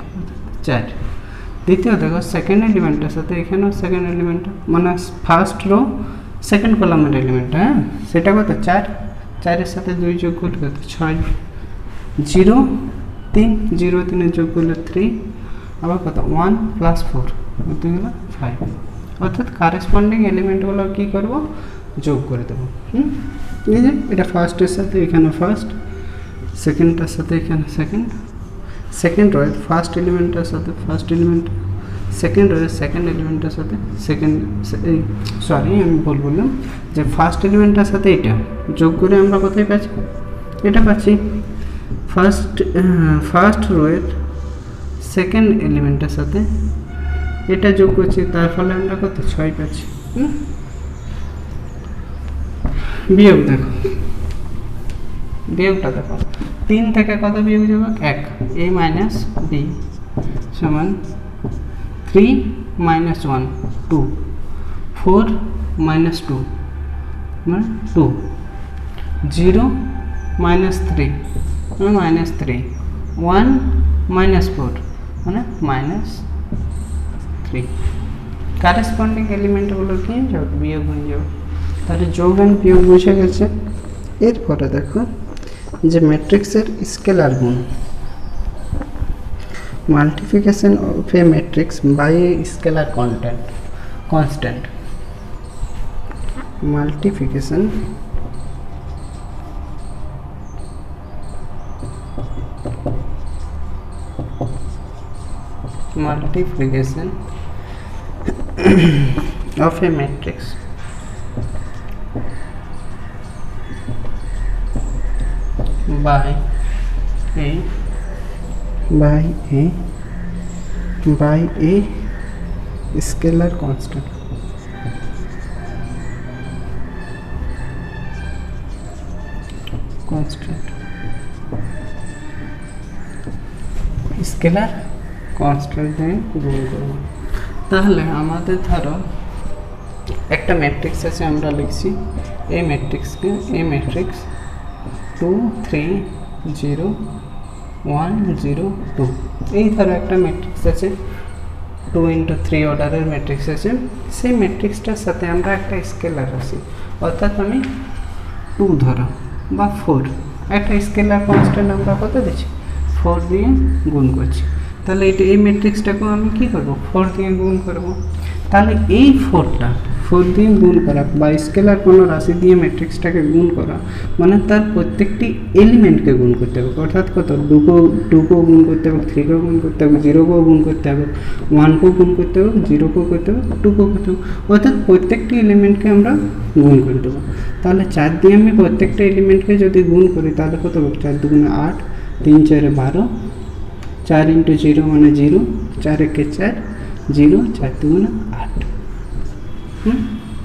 [SPEAKER 1] 4। দ্বিতীয় দেখো সেকেন্ড এলিমেন্টের সাথে এখানেও সেকেন্ড এলিমেন্টটা, মানে ফার্স্ট রো সেকেন্ড কলামের এলিমেন্টটা, হ্যাঁ সেটা কত 4, 4-এর সাথে 2 যোগ করলে কত 6, 0 3 0 3 যোগ করলে 3, আবার কত 1 + 4 কত গেল 5। অর্থাৎ কারেসপন্ডিং এলিমেন্টগুলো কী করবো, যোগ করে দেবো। এই যে এটা ফার্স্টের সাথে এখানে ফার্স্ট, সেকেন্ডটার সাথে এখানে সেকেন্ড রয়ের ফার্স্ট এলিমেন্টের সাথে ফার্স্ট এলিমেন্ট, সেকেন্ড রয়ের সেকেন্ড এলিমেন্টের সাথে সেকেন্ড, সরি আমি বললাম যে ফার্স্ট এলিমেন্টের সাথে এটা যোগ করে আমরা কোথায় পাচ্ছি, এটা পাচ্ছি ফার্স্ট রোয়ের সেকেন্ড এলিমেন্টের সাথে এটা যোগ করছি, তার ফলে আমরা কত 6 পাচ্ছি। বিয়োগ দেখো, বিয়োগটা দেখো 3 থেকে কত বিয়োগ যাবে 1, a minus b সমান 3 - 1 2 4 - 2 মানে 2 0 - 3 মানে -3 1 - 4 মানে -3। কারেসপন্ডিং এলিমেন্টগুলো কি যাবে, বিয়োগ হয়ে যাবে। তাহলে যোগ এবং বিয়োগ বুঝে গেছে। এরপরে দেখো যে ম্যাট্রিক্সের স্কেলার গুণ, multiplication of a matrix by a scalar constant. Multiplication of a matrix by a scalar constant। Scalar constant দিয়ে গুণ করব। তাহলে আমাদের ধরো একটা ম্যাট্রিক্স আছে, আমরা লিখছি এই ম্যাট্রিক্সকে, এই ম্যাট্রিক্স 2 3 0 1 0 2। এই ধরো একটা ম্যাট্রিক্স আছে 2 into 3 অর্ডারের ম্যাট্রিক্স আছে। সেই ম্যাট্রিক্সটার সাথে আমরা একটা স্কেলার রাশি, অর্থাৎ আমি 2 ধরো বা 4, একটা স্কেলার কনস্ট্যান্ট আমরা কত দিচ্ছি 4 দিয়ে গুণ করছি। তাহলে এটা এই ম্যাট্রিক্সটাকেও আমি কী করবো 4 দিয়ে গুণ করব। তাহলে এই 4 দিয়ে গুণ করা বা স্কেলার কোনো রাশি দিয়ে ম্যাট্রিক্সটাকে গুণ করা মানে তার প্রত্যেকটি এলিমেন্টকে গুণ করতে হবে, অর্থাৎ কত 2কেও গুণ করতে হবে, 3কেও গুণ করতে হবে, 0কেও গুণ করতে হবে, 1কেও গুণ করতে হবে, 0কেও করতে হবে, 2কেও করতে হবে, অর্থাৎ প্রত্যেকটি এলিমেন্টকে আমরা গুণ করে দেবো। তাহলে 4 দিয়ে আমি প্রত্যেকটা এলিমেন্টকে যদি গুণ করি তাহলে কত হবে, 4 দুগুণে 8, 3 4 12, 4 × 0 মানে 0, 4 1 4, 0, 4 দুগুণে 8।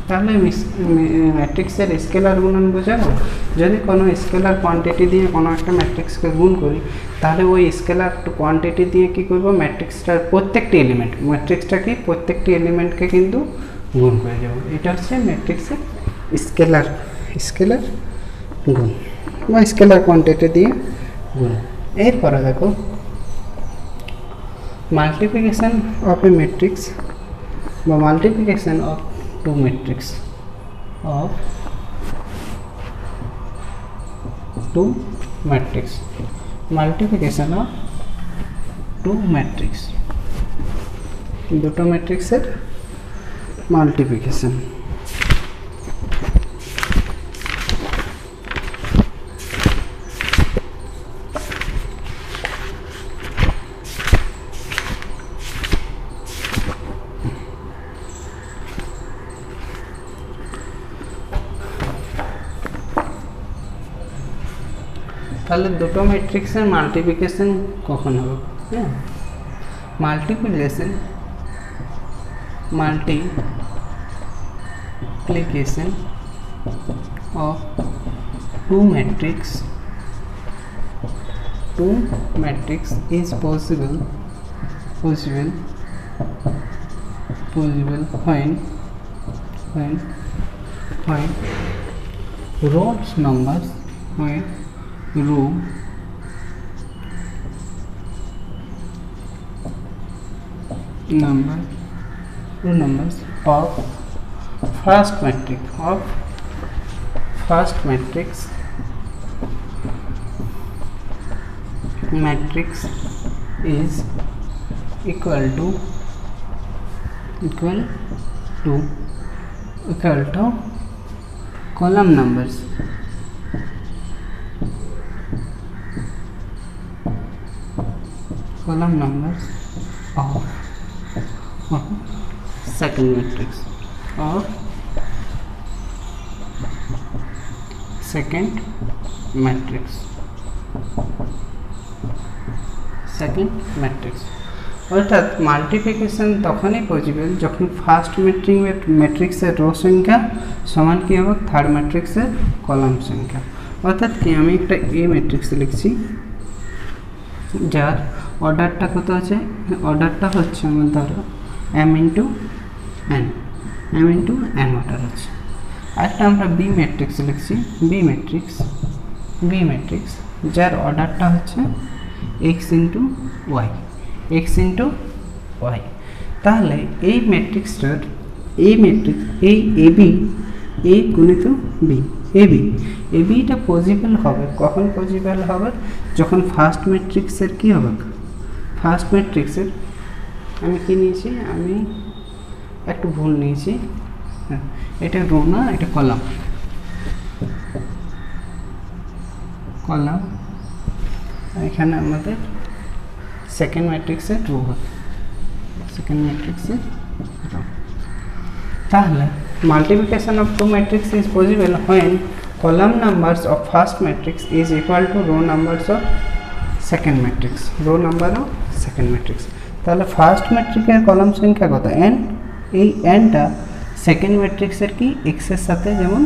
[SPEAKER 1] তাহলে ম্যাট্রিক্সের স্কেলার গুণন বোঝাবো। যদি কোনো স্কেলার কোয়ান্টিটি দিয়ে কোনো একটা ম্যাট্রিক্সকে গুণ করি তাহলে ওই স্কেলার কোয়ান্টিটি দিয়ে কী করবো, ম্যাট্রিক্সটার প্রত্যেকটি এলিমেন্ট, ম্যাট্রিক্সটাকে প্রত্যেকটি এলিমেন্টকে কিন্তু গুণ করে দেবো। এটা হচ্ছে ম্যাট্রিক্সের স্কেলার গুণ বা স্কেলার কোয়ান্টিটি দিয়ে গুণ। এরপরে দেখো মাল্টিপ্লিকেশন অফ এ ম্যাট্রিক্স বা multiplication of two matrix multiplication of two matrix, দুটো ম্যাট্রিক্সের মাল্টিপ্লিকেশন। তাহলে দুটো ম্যাট্রিক্সের মাল্টিপ্লিকেশন কখন হবে? হ্যাঁ, multiplication of two matrix is possible when row numbers of first matrix is equal to column numbers of second matrix অর্থাৎ মাল্টিপ্লিকেশন তখনই পসিবল যখন ফার্স্ট ম্যাট্রিক্সের রো সংখ্যা সমান কী হবে থার্ড ম্যাট্রিক্সের কলাম সংখ্যা। অর্থাৎ কি আমি একটা এ ম্যাট্রিক্স লিখছি যার অর্ডারটা কত আছে, অর্ডারটা হচ্ছে আমার ধরো m × n অর্ডার আছে। আরেকটা আমরা বি ম্যাট্রিক্স লিখছি, বি ম্যাট্রিক্স যার অর্ডারটা হচ্ছে x × y। তাহলে এই ম্যাট্রিক্সটার এই এবি এ গুণিত বি এবিটা পসিবল হবে কখন? পসিবল হবে যখন ফার্স্ট ম্যাট্রিক্সের কী হবে, ফার্স্ট ম্যাট্রিক্সের আমি কী নিয়েছি, আমি একটু ভুল নিয়েছি, হ্যাঁ এটা রো না, এটা কলাম। এখানে আমাদের সেকেন্ড ম্যাট্রিক্সের রো হবে, তাহলে multiplication of two matrix is possible when column numbers of first matrix is equal to row numbers of second matrix, তাহলে ফার্স্ট ম্যাট্রিক্সের কলাম সংখ্যা কত n, এই nটা সেকেন্ড ম্যাট্রিক্সের কি x এর সাথে যেমন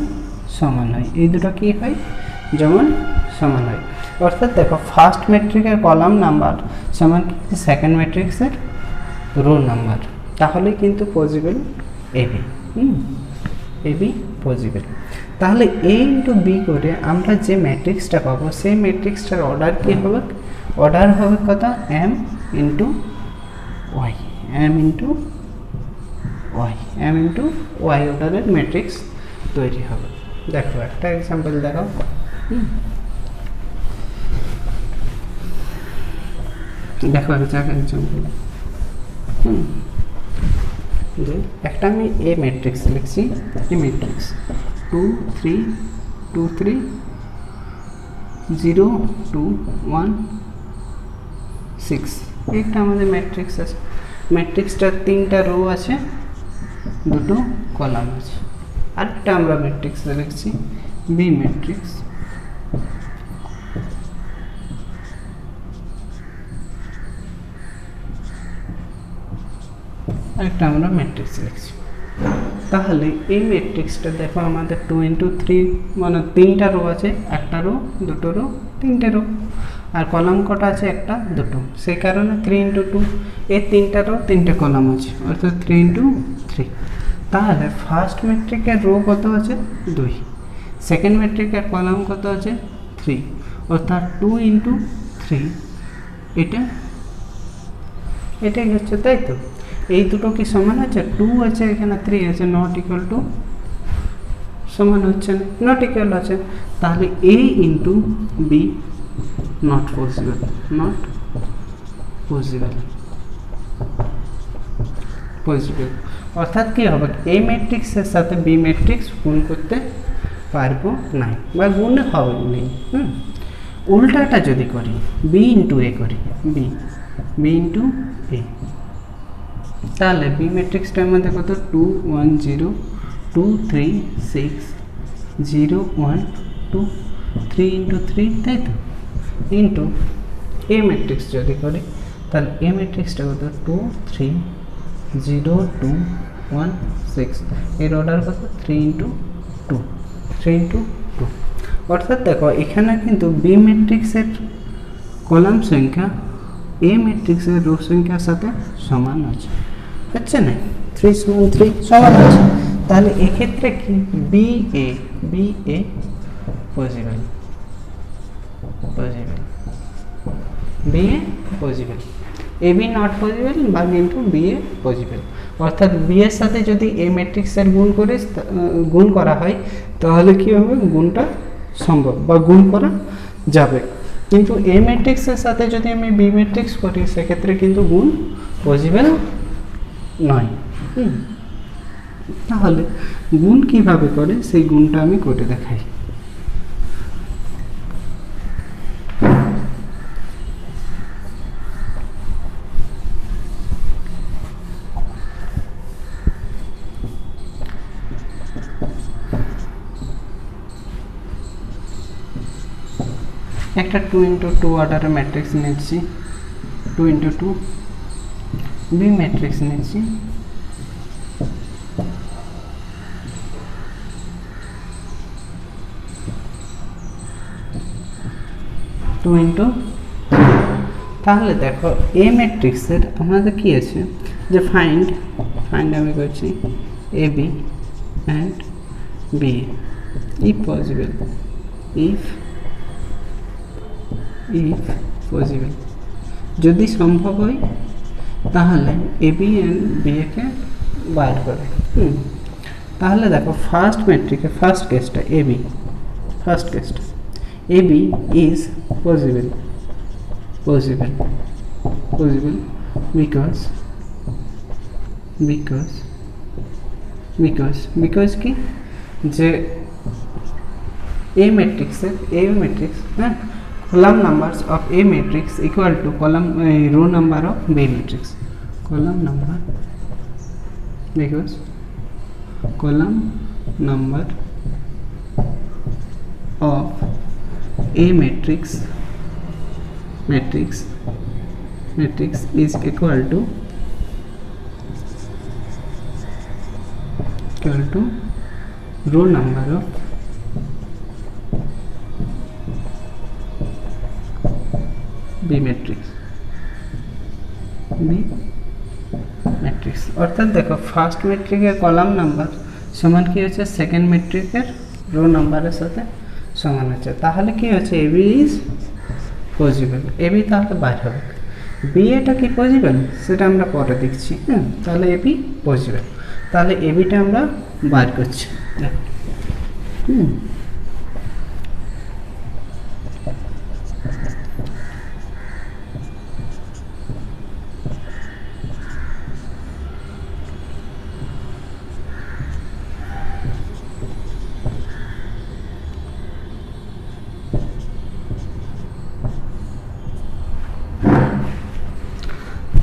[SPEAKER 1] সমান হয়, এই দুটো কি হয় যেমন সমান হয়। অর্থাৎ দেখো ফার্স্ট ম্যাট্রিক্সের কলাম নাম্বার সমান কি সেকেন্ড ম্যাট্রিক্সের রো নাম্বার, তাহলে কিন্তু পসিবল এবি পসিবল। তাহলে a × b করে আমরা যে ম্যাট্রিক্সটা পাবো সেই ম্যাট্রিক্সটার অর্ডার কী হবে, অর্ডার হবে কত m × y অর্ডারের ম্যাট্রিক্স তৈরি হবে। দেখো একটা এক্সাম্পল দেখো, যে একটা আমি এ ম্যাট্রিক্স লিখছি, এ ম্যাট্রিক্স 2 3 2 3 0 2 1 6 একটা আমাদের ম্যাট্রিক্স আছে। ম্যাট্রিক্সটার 3টা রো আছে, 2টো কলাম আছে। আরেকটা আমরা ম্যাট্রিক্স লিখছি বি ম্যাট্রিক্স, একটা আমরা ম্যাট্রিক্স লিখছি। তাহলে এই ম্যাট্রিক্সটা দেখো আমাদের 2 ইন্টু 3 মানে 3টা রো আছে, একটা রো 2টো রো 3টে রো, আর কলাম কটা আছে একটা 2টো, সেই কারণে 3 ইন্টু 2 এই 3টা রো 3টে কলাম আছে, অর্থাৎ 3 ইন্টু 3। তাহলে ফার্স্ট ম্যাট্রিকের রো কত আছে 2, সেকেন্ড ম্যাট্রিকের কলাম কত আছে 3, অর্থাৎ 2 ইন্টু 3 এটাই হচ্ছে, তাই তো? এই দুটো কি সমান আছে? 2 আছে এখানে 3 আছে, নট ইকুয়াল টু সমান হচ্ছে না, নট ইকুয়াল আছে। তাহলে A into B not possible, not possible, possible. অর্থাৎ কি হবে, এ ম্যাট্রিক্সের সাথে বি ম্যাট্রিক্স গুণ করতে পারবো না, বা গুণ হবে নেই। উল্টাটা যদি করি, বি ইন্টু এ করি, বি ইন্টু এ, তাহলে বি ম্যাট্রিক্সটার মধ্যে কত 2 1 0 2 3 6 0 1 2 3 ইন্টু 3, তাই তো? ইন্টু এ ম্যাট্রিক্স যদি করি, তাহলে এ ম্যাট্রিক্সটা কত 2 3 0 2 1 6, এর অর্ডার কত 3 ইন্টু 2, 3 ইন্টু 2। অর্থাৎ দেখো এখানে কিন্তু বি ম্যাট্রিক্সের কলাম সংখ্যা এ ম্যাট্রিক্সের রো সংখ্যার সাথে সমান আছে, হচ্ছে না? 3 সমান 3 সমান আছে। তাহলে এক্ষেত্রে কি B A possible, B A possible, A B not possible বা কিন্তু বি এ পসিবল। অর্থাৎ বি এর সাথে যদি এ ম্যাট্রিক্সের গুণ করা হয়, তাহলে কি হবে, গুণটা সম্ভব বা গুণ করা যাবে। কিন্তু এ ম্যাট্রিক্সের সাথে যদি আমি বি ম্যাট্রিক্স করি, সেক্ষেত্রে কিন্তু গুণ পসিবল নয়। তাহলে গুণ কিভাবে করে সেই গুণটা আমি করে দেখাই। একটা 2 ইন্টু 2 অর্ডারের ম্যাট্রিক্স নিচ্ছি, 2 ইন্টু 2 বি ম্যাট্রিক্স নিচ্ছি, টু ইন্টু। তাহলে দেখো এ ম্যাট্রিক্সের আমাদের কি আছে, যে ফাইন্ড আমি করছি A B and B if possible, if possible, যদি সম্ভব হয় তাহলে এ বি অ্যান্ড বি একে বার করে। তাহলে দেখো ফার্স্ট ম্যাট্রিকের ফার্স্ট কেসটা এ বি, ফার্স্ট কেসটা এ বি ইজ পসিবল, বিকজ কি, যে এ ম্যাট্রিক্সের হ্যাঁ, column numbers of A matrix equal to row number of B matrix, column number, because column number of A matrix is equal to row number of B matrix, অর্থাৎ দেখো first ম্যাট্রিকের column number সমান কি হচ্ছে second ম্যাট্রিকের rho নাম্বারের সাথে সমান হচ্ছে। তাহলে কি হচ্ছে A B is possible, A B তাহলে বাইর হবে। বি এটা কি পসিবল সেটা আমরা পরে দেখছি। তাহলে এ বি পসিবল, তাহলে এ বিটা আমরা বার করছি।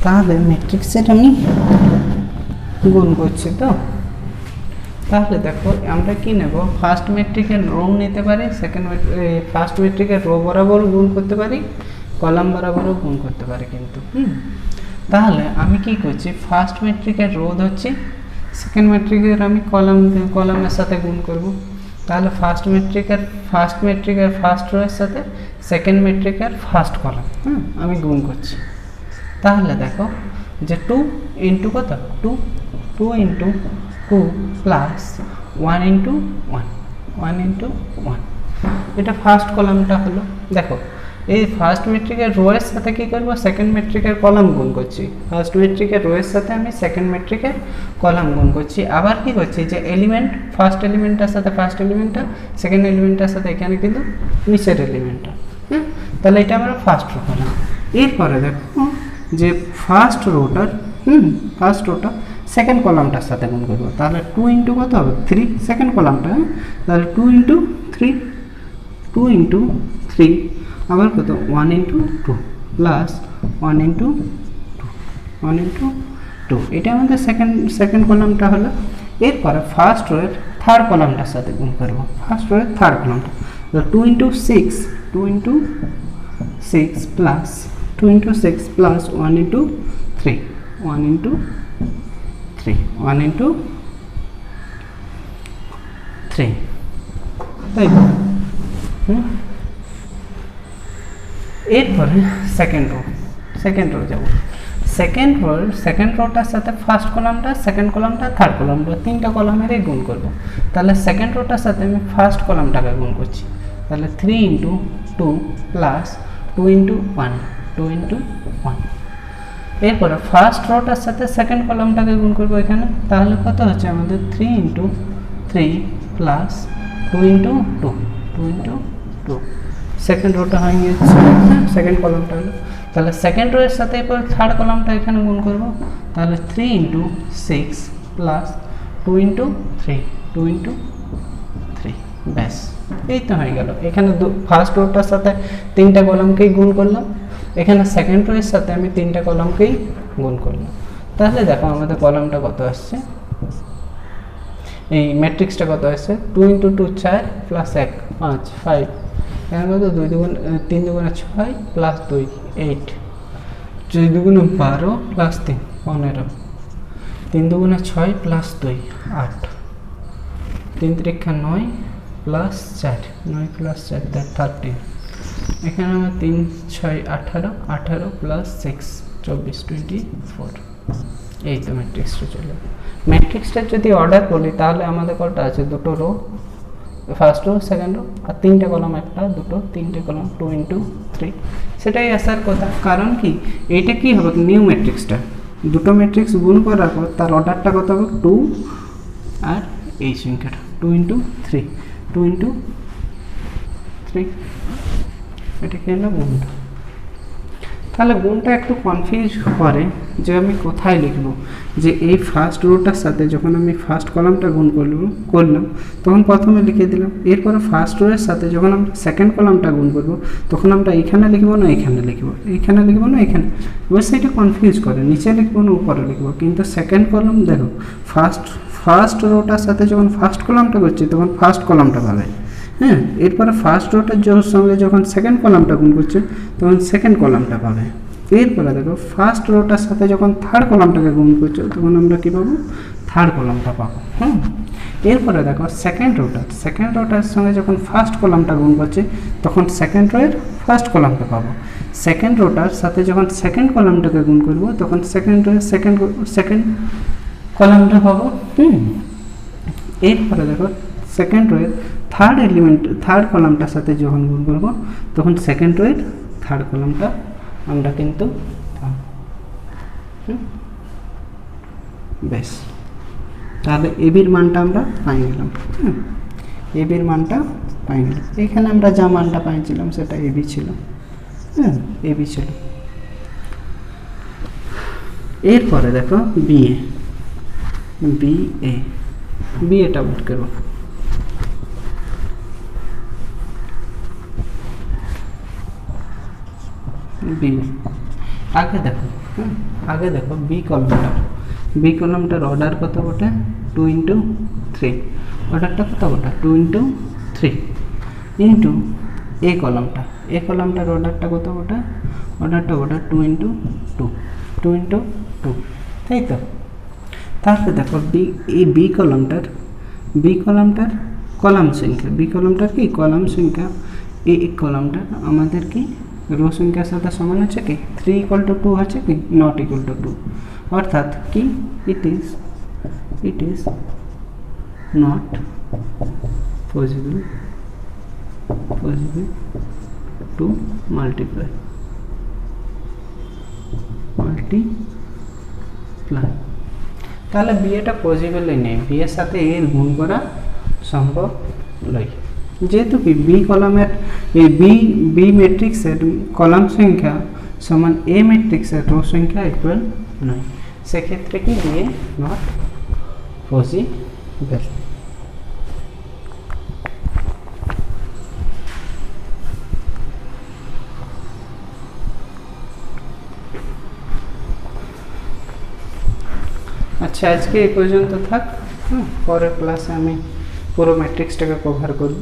[SPEAKER 1] তাহলে ম্যাট্রিক্সের আমি গুণ করছি। তো তাহলে দেখো আমরা কি নেব, ফার্স্ট ম্যাট্রিকের রো নিতে পারি, ফার্স্ট ম্যাট্রিকের রো বরাবর গুণ করতে পারি, কলাম বরাবরও গুণ করতে পারি কিন্তু। তাহলে আমি কি করছি, ফার্স্ট ম্যাট্রিকের রো ধরছি, সেকেন্ড ম্যাট্রিকের আমি কলামের সাথে গুণ করব। তাহলে ফার্স্ট ম্যাট্রিকের ফার্স্ট রো এর সাথে সেকেন্ড ম্যাট্রিকের ফার্স্ট কলাম আমি গুণ করছি। তাহলে দেখো যে 2 ইন্টু কত, 2 ইন্টু 2 প্লাস 1 ইন্টু 1 ইন্টু 1, এটা ফার্স্ট কলামটা হলো। দেখো এই ফার্স্ট ম্যাট্রিকের রো এর সাথে কি করব, সেকেন্ড ম্যাট্রিকের কলাম গুণ করছি। ফার্স্ট ম্যাট্রিকের রো এর সাথে আমি সেকেন্ড ম্যাট্রিকের কলাম গুণ করছি। আবার কি করছি, যে এলিমেন্ট, ফার্স্ট এলিমেন্টটার সাথে ফার্স্ট এলিমেন্টটা, সেকেন্ড এলিমেন্টটার সাথে এখানে কিন্তু নিচের এলিমেন্টটা। তাহলে এটা আমরা ফার্স্ট রো পেলাম। এরপরে দেখো যে ফার্স্ট রোটা সেকেন্ড কলামটার সাথে গুণ করবো। তাহলে 2 ইন্টু কত হবে, 3, সেকেন্ড কলামটা। তাহলে 2 ইন্টু 3 আবার কত, 1 ইন্টু 2 প্লাস 1 ইন্টু 2, এটা আমাদের সেকেন্ড কলামটা হলো। এরপরে ফার্স্ট রোয়ের থার্ড কলামটার সাথে গুণ করবো, ফার্স্ট রোয়ের থার্ড কলামটা। 2 into 6 plus 2 into 6 plus 1 into 3, 1 into 3, তাই তো। এরপরে সেকেন্ড রো যাব। সেকেন্ড রোটার সাথে ফার্স্ট কলামটা, সেকেন্ড কলামটা, থার্ড কলামটা, তিনটা কলামেরই গুণ করব। তাহলে সেকেন্ড রোটার সাথে আমি ফার্স্ট কলামটাকে গুণ করছি। তাহলে 3 ইন্টু 2 প্লাস 2 ইন্টু 1, এরপরে ফার্স্ট রোটার সাথে সেকেন্ড কলামটাকে গুণ করবো এখানে। তাহলে কত হচ্ছে আমাদের, 3 into 3 plus 2 into 2, second rota হয়ে গেছে, সেকেন্ড কলামটা হলো। তাহলে সেকেন্ড রো এর সাথে এরপর থার্ড কলামটা এখানে গুণ করব। তাহলে 3 ইন্টু 6 প্লাস 2 ইন্টু 3, ব্যাস এই তো হয়ে গেল। এখানে ফার্স্ট রোটার সাথে তিনটা কলামকেই গুণ করলাম, এখানে সেকেন্ড রো এর সাথে আমি তিনটা কলামকেই গুণ করলাম। তাহলে দেখো আমাদের কলামটা কত আসছে, এই ম্যাট্রিক্সটা কত আসছে, 2 ইন্টু 2 4 প্লাস 1 5, এখানে কত, 3 দুগুণে 6 প্লাস 2 8, 4 দুগুণে 12 প্লাস 3 15, 3 দুগুণে 6 প্লাস 2 8, 3 3 9 প্লাস 4, 9 প্লাস 4 13, এখানে আমার 3 6 18 প্লাস 6 24 24, এই তো ম্যাট্রিক্সটা চলে। ম্যাট্রিক্সটা যদি অর্ডার করি তাহলে আমাদের কটা আছে, দুটো row, first row second row, আর তিনটে কলাম, একটা দুটো তিনটে কলাম, 2 ইন্টু 3, সেটাই আসার কথা। কারণ কি, এইটা কি হবে, নিউ ম্যাট্রিক্সটা দুটো ম্যাট্রিক্স গুণ করার পর তার অর্ডারটা কত হবে, 2 আর এই সংখ্যাটা 2 ইন্টু 3, এটা কি হলো গুণটা। তাহলে গুণটা একটু কনফিউজ করে যে আমি কোথায় লিখব, যে এই ফার্স্ট রোটার সাথে যখন আমি ফার্স্ট কলামটা গুণ করলাম তখন প্রথমে লিখে দিলাম। এরপরে ফার্স্ট রোয়ের সাথে যখন আমরা সেকেন্ড কলামটা গুণ করব তখন আমরা এখানে লিখবো না এখানে লিখবো, এখানে। এবার সেটা কনফিউজ করে, নিচে লিখবো না উপরে লিখবো। কিন্তু সেকেন্ড কলাম দেখো, ফার্স্ট রোটার সাথে যখন ফার্স্ট কলামটা করছি তখন ফার্স্ট কলামটা পাবে। এরপরে ফার্স্ট রোটার সঙ্গে যখন সেকেন্ড কলামটা গুণ করছে তখন সেকেন্ড কলামটা পাবে। এরপরে দেখো ফার্স্ট রোটার সাথে যখন থার্ড কলামটাকে গুণ করছে তখন আমরা কী পাবো, থার্ড কলামটা পাবো। এরপরে দেখো সেকেন্ড রোটার সঙ্গে যখন ফার্স্ট কলামটা গুণ করছে তখন সেকেন্ড রোয়ের ফার্স্ট কলামটা পাবো। সেকেন্ড রোটার সাথে যখন সেকেন্ড কলামটাকে গুণ করবো তখন সেকেন্ড রোয়ের সেকেন্ড কলামটা পাবো। এরপরে দেখো সেকেন্ড রোয়ের থার্ড কলামটার সাথে যখন গুণ করবো তখন সেকেন্ড রোয়ের থার্ড কলামটা আমরা কিন্তু বেশ। তাহলে এবির মানটা আমরা পাই গেলাম, এবির মানটা পাই গেলাম। এখানে আমরা যা মানটা পাইছিলাম সেটা এবি ছিল, এবি ছিল। এরপরে দেখো বিএটা বুট করবো। আগে দেখো আগে দেখো বি কলমটার অর্ডার কত গোটা 2 × 3, অর্ডারটা কত গোটা 2 × 3 ইন্টু এ কলমটার অর্ডারটা কত গোটা, অর্ডারটা গোটা 2 × 2, তাই তো। তাহলে দেখো বি কলমটার কলাম সংখ্যা, বি কলমটার কি কলাম সংখ্যা, এই কলামটা আমাদের কি রো সংখ্যার সাথে সমান হচ্ছে কি 3 = 2 হচ্ছে কি নট ইকুয়াল টু 2, অর্থাৎ কি it is not possible to multiply, তাহলে বি এটা পসিবলই নেই, বি এর সাথে এর গুণ করা সম্ভব নয়, যেহেতু কি বি কলামের এই বি ম্যাট্রিক্সের কলাম সংখ্যা সমান এ ম্যাট্রিক্সের রো সংখ্যা ইকুয়াল নয়, সেক্ষেত্রে কি বি নট পসিবল। আচ্ছা, আজকে এই পর্যন্ত থাক, পরের ক্লাসে আমি পুরো ম্যাট্রিক্সটাকে কভার করব।